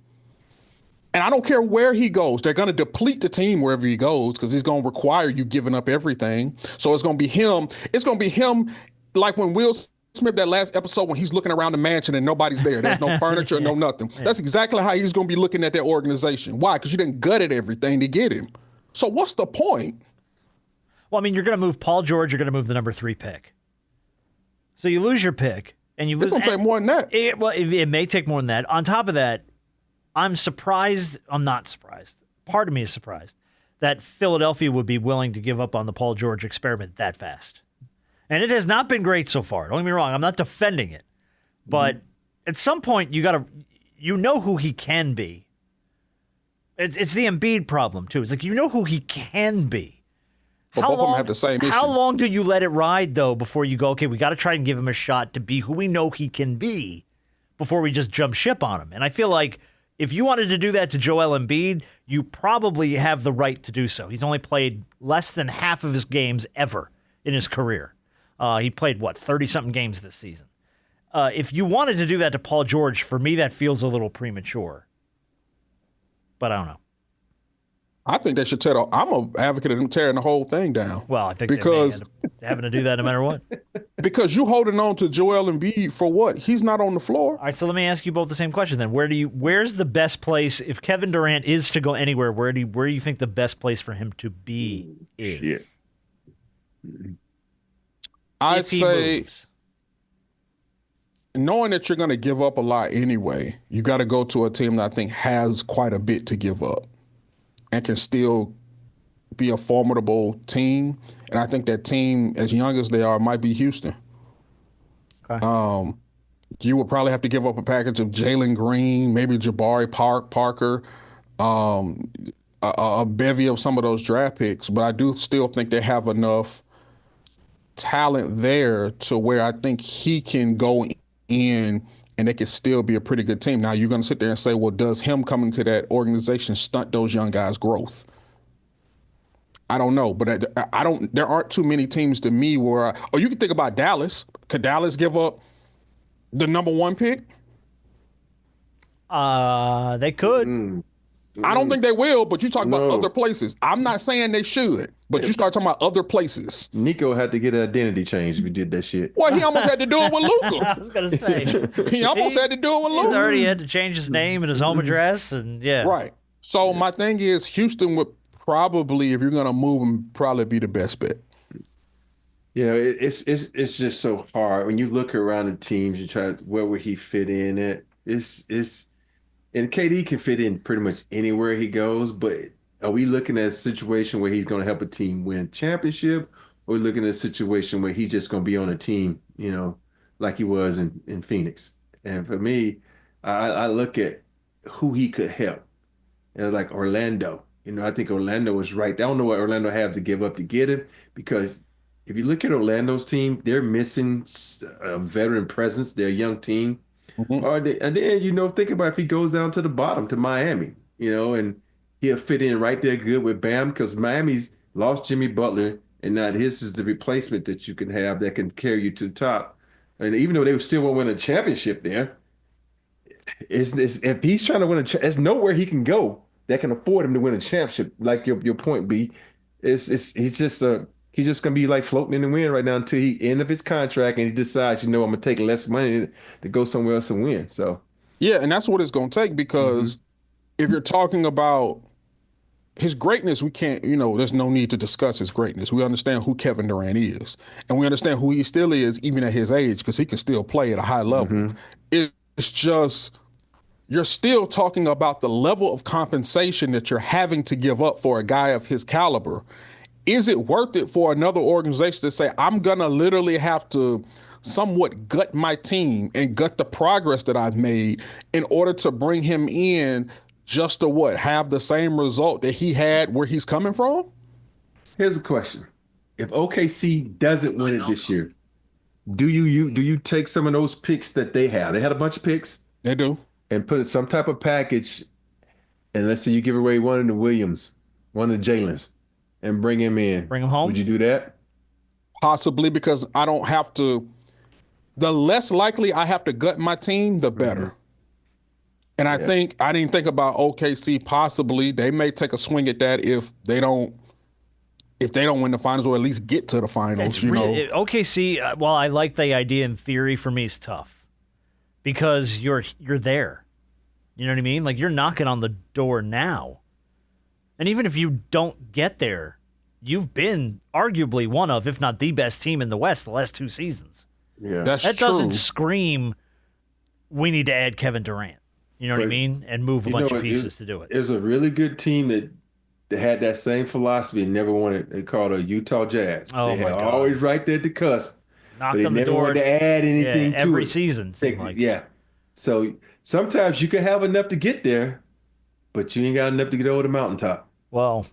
And I don't care where he goes. They're going to deplete the team wherever he goes because he's going to require you giving up everything. So it's going to be him. It's going to be him like when Will Smith, that last episode when he's looking around the mansion and nobody's there. There's no furniture, no nothing. Yeah. That's exactly how he's going to be looking at that organization. Why? Because you didn't gutted everything to get him. So what's the point? Well, I mean, you're going to move Paul George. You're going to move the number 3 pick. So you lose your pick. And you lose. It's going to take more than that. It may take more than that. On top of that, I'm surprised. I'm not surprised. Part of me is surprised that Philadelphia would be willing to give up on the Paul George experiment that fast. And it has not been great so far. Don't get me wrong. I'm not defending it. But at some point, you know who he can be. It's the Embiid problem, too. It's like, you know who he can be. But both of them have the same issue. How long do you let it ride, though, before you go, okay, we got to try and give him a shot to be who we know he can be before we just jump ship on him? And I feel like if you wanted to do that to Joel Embiid, you probably have the right to do so. He's only played less than half of his games ever in his career. He played, 30-something games this season. If you wanted to do that to Paul George, for me, that feels a little premature. But I don't know. I think they should tear I'm an advocate of them tearing the whole thing down. Well, I think because they may end up having to do that no matter what. Because you holding on to Joel Embiid for what? He's not on the floor. All right, so let me ask you both the same question then. Where's the best place if Kevin Durant is to go anywhere? Where do you think the best place for him to be is? Yeah. I'd say, knowing that you're going to give up a lot anyway, you got to go to a team that I think has quite a bit to give up and can still be a formidable team. And I think that team, as young as they are, might be Houston. Okay. You would probably have to give up a package of Jalen Green, maybe Jabari Parker, a bevy of some of those draft picks. But I do still think they have enough talent there to where I think he can go in and they can still be a pretty good team. Now, you're going to sit there and say, well, does him coming to that organization stunt those young guys' growth? I don't know, but there aren't too many teams to me where, you can think about Dallas. Could Dallas give up the number 1 pick? They could. I don't think they will, but you talk about other places. I'm not saying they should, but you start talking about other places. Nico had to get an identity change if he did that shit. Well, he almost had to do it with Luka. I was going to say. He almost had to do it with Luka. He already had to change his name and his home address, and yeah. Right. So my thing is, Houston would probably, if you're going to move him, probably be the best bet. You know, it's just so hard when you look around the teams. You try where would he fit in at? And KD can fit in pretty much anywhere he goes, but are we looking at a situation where he's going to help a team win championship, or looking at a situation where he's just going to be on a team, like he was in Phoenix? And for me, I look at who he could help. And like Orlando, I think Orlando is right. I don't know what Orlando has to give up to get him, because if you look at Orlando's team, they're missing a veteran presence. They're a young team. Mm-hmm. And then, think about if he goes down to the bottom to Miami, and he'll fit in right there good with Bam, because Miami's lost Jimmy Butler, and now his is the replacement that you can have that can carry you to the top. And even though they still won't win a championship there, if he's trying to win there's nowhere he can go that can afford him to win a championship. Like your point, B, he's just gonna be like floating in the wind right now until he end of his contract and he decides, I'm gonna take less money to go somewhere else and win. So yeah, and that's what it's gonna take, because if you're talking about his greatness, we can't, there's no need to discuss his greatness. We understand who Kevin Durant is, and we understand who he still is even at his age, because he can still play at a high level. It's just you're still talking about the level of compensation that you're having to give up for a guy of his caliber. Is it worth it for another organization to say, I'm going to literally have to somewhat gut my team and gut the progress that I've made in order to bring him in just to have the same result that he had where he's coming from? Here's a question. If OKC doesn't win it this year, do you take some of those picks that they have? They had a bunch of picks. They do. And put some type of package, and let's say you give away one of the Williams, one of the Jalen's, and bring him in. Bring him home? Would you do that? Possibly, because I don't have to. The less likely I have to gut my team, the better. Mm-hmm. And I didn't think about OKC. Possibly they may take a swing at that if they don't win the finals, or at least get to the finals. OKC, while I like the idea in theory, for me is tough because you're there. You know what I mean? Like, you're knocking on the door now. And even if you don't get there, you've been arguably one of, if not the best team in the West the last 2 seasons. Yeah, that true. Doesn't scream, we need to add Kevin Durant. You know what I mean? And move a bunch of pieces to do it. It was a really good team that had that same philosophy and never wanted. They called a Utah Jazz. Oh, they my had God. always right there at the cusp. Knocked on the door. Wanted to add anything to every it. season. Yeah. So sometimes you can have enough to get there, but you ain't got enough to get over the mountaintop. Well,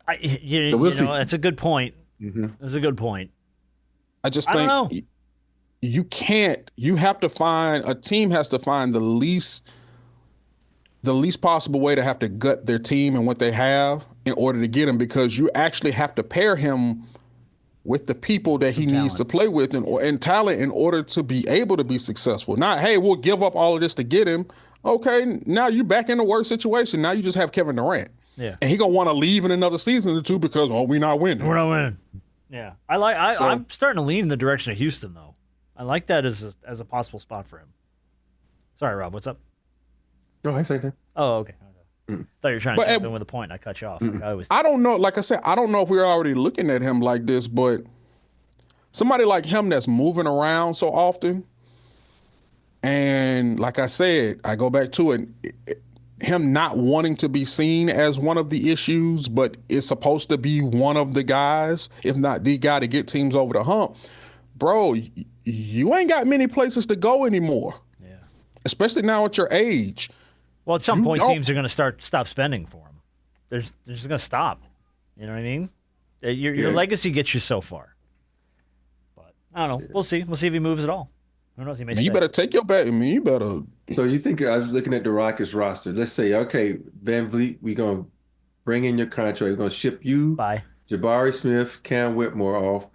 that's a good point. Mm-hmm. That's a good point. I just think you can't. You have to find a team has to find the least possible way to have to gut their team and what they have in order to get him, because you actually have to pair him with the people that he needs to play with and talent in order to be able to be successful. Not, hey, we'll give up all of this to get him. Okay, now you're back in a worse situation. Now you just have Kevin Durant. Yeah. And he gonna want to leave in another season or two because we're not winning. We're not winning. Yeah. I'm starting to lean in the direction of Houston though. I like that as a possible spot for him. Sorry, Rob, what's up? No, I say that. Oh, okay. Thought you were trying to jump in with a point. I cut you off. Like I don't know. Like I said, I don't know if we're already looking at him like this, but somebody like him that's moving around so often, and like I said, I go back to it, him not wanting to be seen as one of the issues, but is supposed to be one of the guys, if not the guy to get teams over the hump. Bro, you ain't got many places to go anymore. Yeah. Especially now at your age. Well, at some point, teams are going to stop spending for him. They're just going to stop. You know what I mean? Your legacy gets you so far. But I don't know. We'll see. We'll see if he moves at all. Who knows? He may stay. You better take your bet. I mean, you better. So you think, I was looking at the Rockets roster. Let's say, okay, Van Vliet, we're going to bring in your contract. We're going to ship you, bye, Jabari Smith, Cam Whitmore off.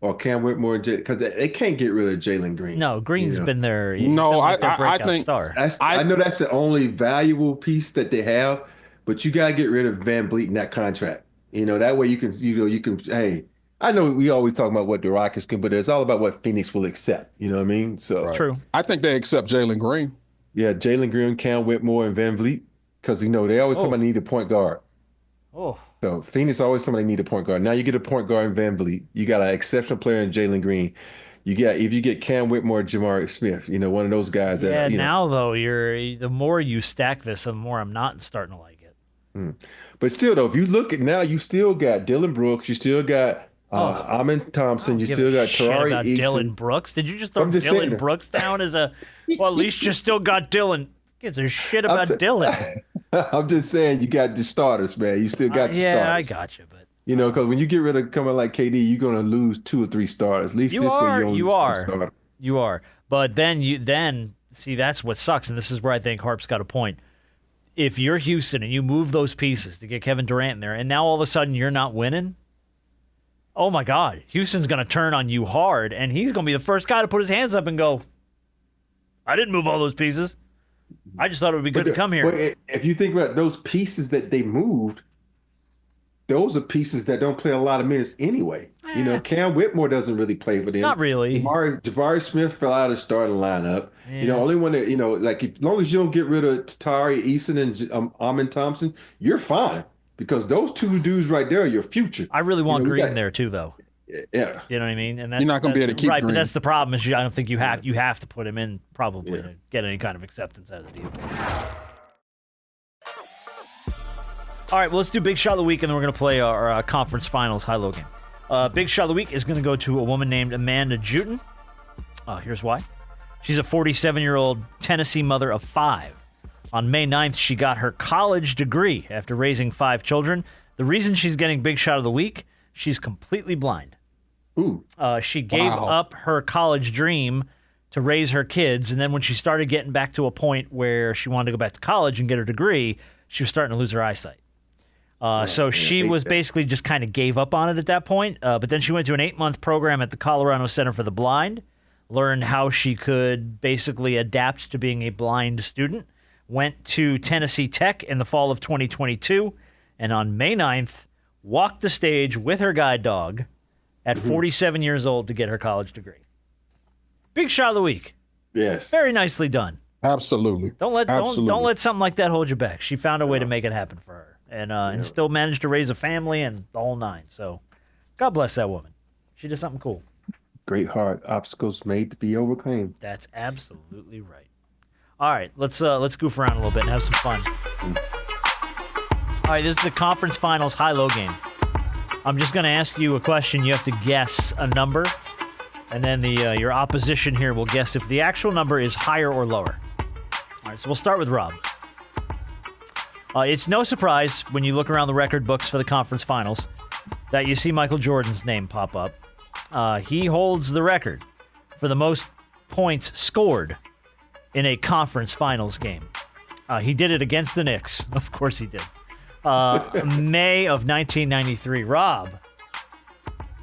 Or Cam Whitmore, because they can't get rid of Jalen Green. No, Green's been there. No, I think star. I know that's the only valuable piece that they have, but you gotta get rid of Van Vliet in that contract. That way you can. Hey, I know we always talk about what the Rockets can, but it's all about what Phoenix will accept. You know what I mean? So True. I think they accept Jalen Green. Yeah, Jalen Green, Cam Whitmore, and Van Vliet, because they always talk about need a point guard. Oh. So Phoenix always somebody need a point guard. Now you get a point guard in Van Vliet. You got an exceptional player in Jalen Green. If you get Cam Whitmore, Jabari Smith, one of those guys. Yeah. Now though, the more you stack this, the more I'm not starting to like it. But still though, if you look at now, you still got Dylan Brooks. You still got Amin Thompson. You still got Tari Eason. Dylan Brooks. Did you just throw Dylan Brooks down as a? Well, at least you still got Dylan. Gives a shit about Dylan. I'm just saying, you got the starters, man. You still got the starters. Yeah, I got you, but because when you get rid of coming like KD, you're gonna lose 2 or 3 starters. At least this way you only lose 1 starter. You are. But then see, that's what sucks, and this is where I think Harp's got a point. If you're Houston and you move those pieces to get Kevin Durant in there, and now all of a sudden you're not winning, oh my God, Houston's gonna turn on you hard, and he's gonna be the first guy to put his hands up and go, I didn't move all those pieces. I just thought it would be good to come here. But if you think about those pieces that they moved, those are pieces that don't play a lot of minutes anyway. Cam Whitmore doesn't really play for them. Not really. Jabari Smith fell out of the starting lineup. Yeah. Only one that, as long as you don't get rid of Tari Eason and Amin Thompson, you're fine. Because those 2 dudes right there are your future. I really want Green there too, though. Yeah. You know what I mean? And that's, You're not going to be able to keep right, Green. but that's the problem. Is I don't think you have to put him in probably to get any kind of acceptance out of the deal. All right, well, let's do Big Shot of the Week, and then we're going to play our conference finals high-low game. Big Shot of the Week is going to go to a woman named Amanda Juin. Here's why. She's a 47-year-old Tennessee mother of 5. On May 9th, she got her college degree after raising 5 children. The reason she's getting Big Shot of the Week, she's completely blind. Ooh. She gave up her college dream to raise her kids, and then when she started getting back to a point where she wanted to go back to college and get her degree, she was starting to lose her eyesight. So she was basically just kind of gave up on it at that point. But then she went to an 8-month program at the Colorado Center for the Blind, learned how she could basically adapt to being a blind student, went to Tennessee Tech in the fall of 2022, and on May 9th, walked the stage with her guide dog at 47 years old to get her college degree. Big Shot of the Week. Yes. Very nicely done. Absolutely. Don't let something like that hold you back. She found a way to make it happen for her, and still managed to raise a family and the whole nine. So, God bless that woman. She did something cool. Great heart, obstacles made to be overcome. That's absolutely right. All right, let's goof around a little bit and have some fun. All right, this is the conference finals high-low game. I'm just going to ask you a question. You have to guess a number, and then your opposition here will guess if the actual number is higher or lower. All right, so we'll start with Rob. It's no surprise when you look around the record books for the conference finals that you see Michael Jordan's name pop up. He holds the record for the most points scored in a conference finals game. He did it against the Knicks. Of course he did. May of 1993. Rob,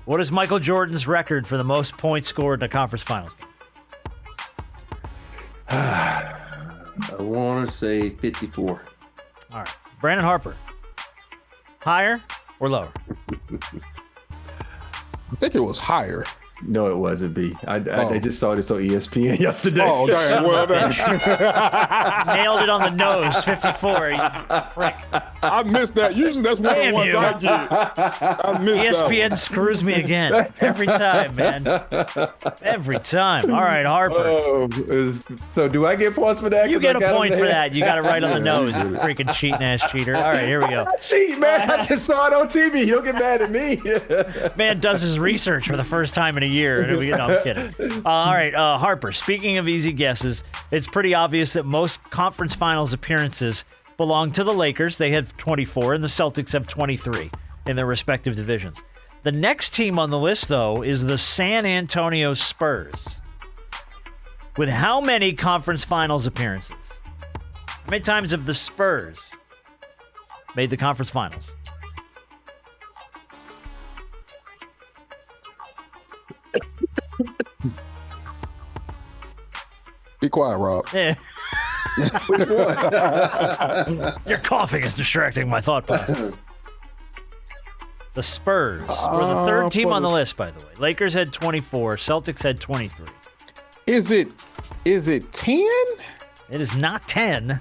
what is Michael Jordan's record for the most points scored in a conference finals game? I want to say 54. All right. Brandon Harper, higher or lower? I think it was higher. No, it wasn't B. I just saw this on ESPN yesterday. Oh, dang. Well, Nailed it on the nose, 54. You prick. I missed that. Usually that's one of the ones you. I get. I missed ESPN that screws me again. Every time, man. Every time. All right, Harper. So do I get points for that? You 'Cause get I a got point him for there? that. You got it right on the nose, you freaking cheating-ass cheater. All right, here we go. Cheat, man. I just saw it on TV. You don't get mad at me. Man does his research for the first time in a year. No, I'm kidding. All right, Harper, speaking of easy guesses, it's pretty obvious that most conference finals appearances belong to the Lakers. They have 24, and the Celtics have 23 in their respective divisions. The next team on the list, though, is the San Antonio Spurs. With how many conference finals appearances? How many times have the Spurs made the conference finals? Be quiet, Rob. Yeah. Your coughing is distracting my thought process. The Spurs were the third team on the list, by the way. Lakers had 24. Celtics had 23. Is it 10? It is not 10.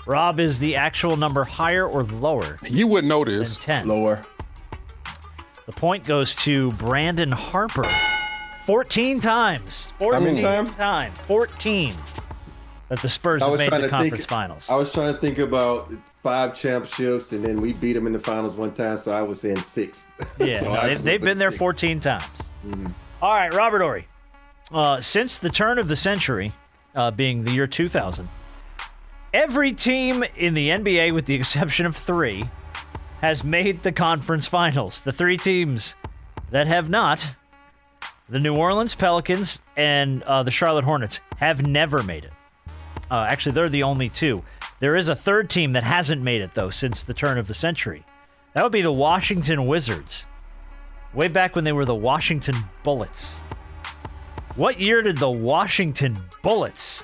Rob, is the actual number higher or lower You wouldn't know than this. 10? Lower. The point goes to Brandon Harper. 14 times. 14 times. 14 that the Spurs have made the conference finals. I was trying to think about 5 championships, and then we beat them in the finals one time, so I was saying 6. Yeah, So no, I they've been there 14 times. Mm-hmm. All right, Robert Horry. Since the turn of the century, being the year 2000, every team in the NBA, with the exception of 3, has made the conference finals. The 3 teams that have not, the New Orleans Pelicans and the Charlotte Hornets, have never made it. Actually, they're the only 2. There is a 3rd team that hasn't made it, though, since the turn of the century. That would be the Washington Wizards. Way back when they were the Washington Bullets. What year did the Washington Bullets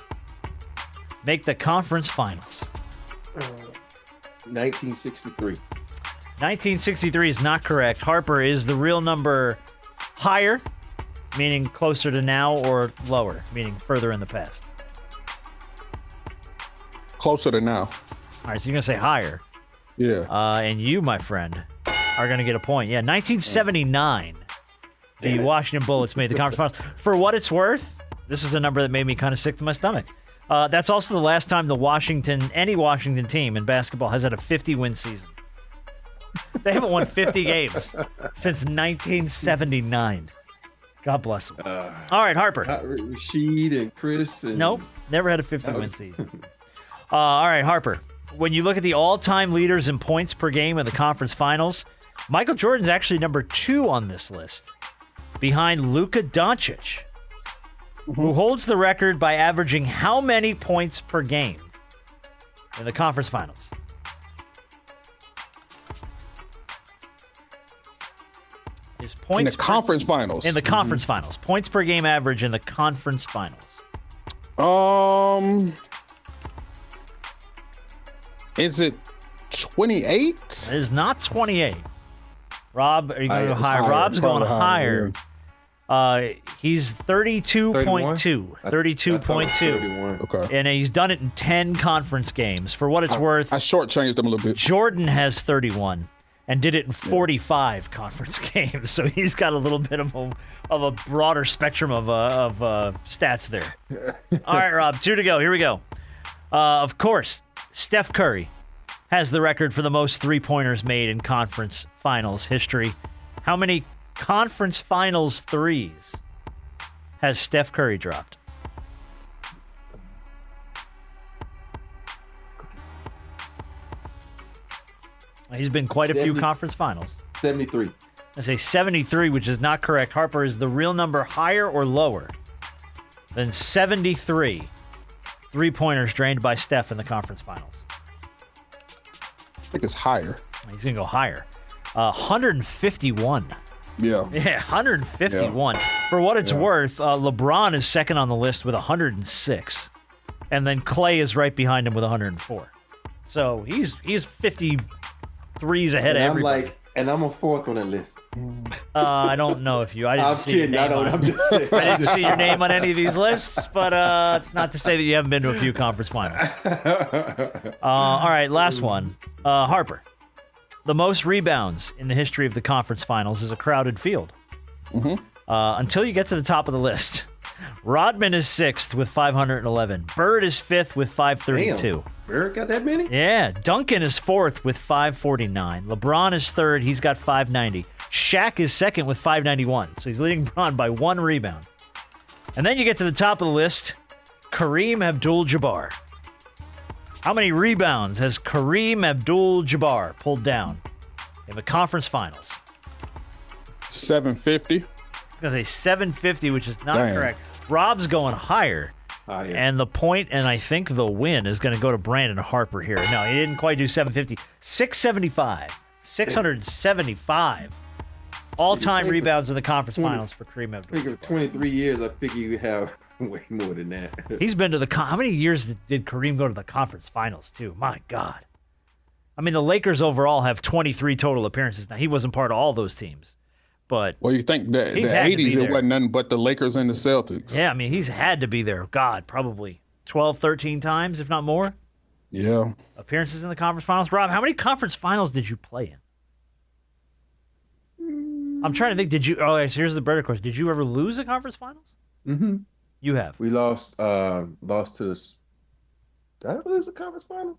make the conference finals? 1963. 1963 is not correct. Harper, is the real number higher, meaning closer to now, or lower, meaning further in the past? Closer to now. All right, so you're going to say higher. Yeah. And you, my friend, are going to get a point. Yeah, 1979 The Washington Bullets made the conference finals. For what it's worth, this is a number that made me kind of sick to my stomach. That's also the last time any Washington team in basketball has had a 50-win season. They haven't won 50 games since 1979. God bless them. All right, Harper. Rashid and Chris. And... Nope, never had a 50-win season. All right, Harper. When you look at the all-time leaders in points per game in the conference finals, Michael Jordan's actually number 2 on this list, behind Luka Doncic, who holds the record by averaging how many points per game in the conference finals? His points in the conference finals. In the conference finals. Points per game average in the conference finals. Is it 28? It is not 28. Rob, are you going to go higher? Higher. Rob's going Probably higher. He's 32.2. 31. Okay. And he's done it in 10 conference games. For what it's worth, I shortchanged them a little bit. Jordan has 31 and did it in 45 conference games. So he's got a little bit of a broader spectrum of stats there. All right, Rob, 2 to go. Here we go. Of course, Steph Curry has the record for the most three-pointers made in conference finals history. How many conference finals threes has Steph Curry dropped? He's been quite a few conference finals. 73. I say 73, which is not correct. Harper, is the real number higher or lower than 73 three-pointers drained by Steph in the conference finals? I think it's higher. He's going to go higher. 151. Yeah. Yeah, 151. Yeah. For what it's worth, LeBron is second on the list with 106. And then Clay is right behind him with 104. So he's 53s ahead of everybody. And I'm a 4th on that list. I don't know if I didn't I'm see your kidding. name I'm just saying. I didn't see your name on any of these lists, but it's not to say that you haven't been to a few conference finals. All right, last one. Harper. The most rebounds in the history of the conference finals is a crowded field. Until you get to the top of the list. Rodman is 6th with 511. Bird is 5th with 532. Damn. Bird got that many? Yeah. Duncan is 4th with 549. LeBron is 3rd. He's got 590. Shaq is 2nd with 591. So he's leading LeBron by 1 rebound. And then you get to the top of the list. Kareem Abdul-Jabbar. How many rebounds has Kareem Abdul-Jabbar pulled down in the conference finals? 750. I was going to say 750, which is not Damn. correct. Rob's going higher. And the point, and I think the win, is going to go to Brandon Harper here. No, he didn't quite do 750. 675. 675. All-time rebounds in the conference finals for Kareem Abdul-Jabbar. 23 years, I figure you have way more than that. He's been to the how many years did Kareem go to the conference finals too? My God. I mean, the Lakers overall have 23 total appearances. Now, he wasn't part of all those teams. But well, you think that the he's had to be 80s, there. it wasn't nothing but the Lakers and the Celtics. Yeah, I mean, he's had to be there. God, probably 12, 13 times, if not more. Yeah. Appearances in the conference finals. Rob, how many conference finals did you play in? I'm trying to think. Did you? Oh, okay, so here's the better question. Did you ever lose a conference finals? Mm-hmm. You have. We lost to the. Did I ever lose a conference final?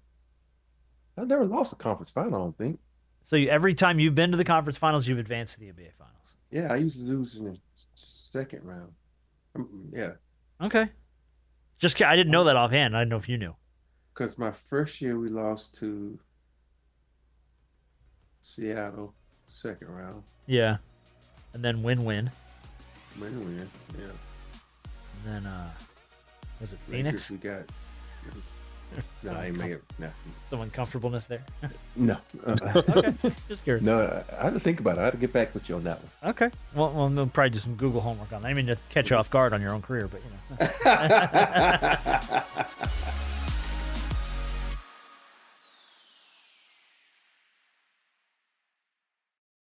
I never lost a conference final, I don't think. So every time you've been to the conference finals, you've advanced to the NBA finals. Yeah, I used to lose in the second round. Yeah. Okay. Just I didn't know that offhand. I didn't know if you knew. Because my first year we lost to Seattle, second round. Yeah. And then win-win. Win-win, yeah. And then, was it Phoenix? Lakers we got. No, I may have. No. Some uncomfortableness there? No. Okay. Just curious. No, I had to think about it. I had to get back with you on that one. Okay. Well, we'll probably do some Google homework on that. I mean, to catch you off guard on your own career, but you know.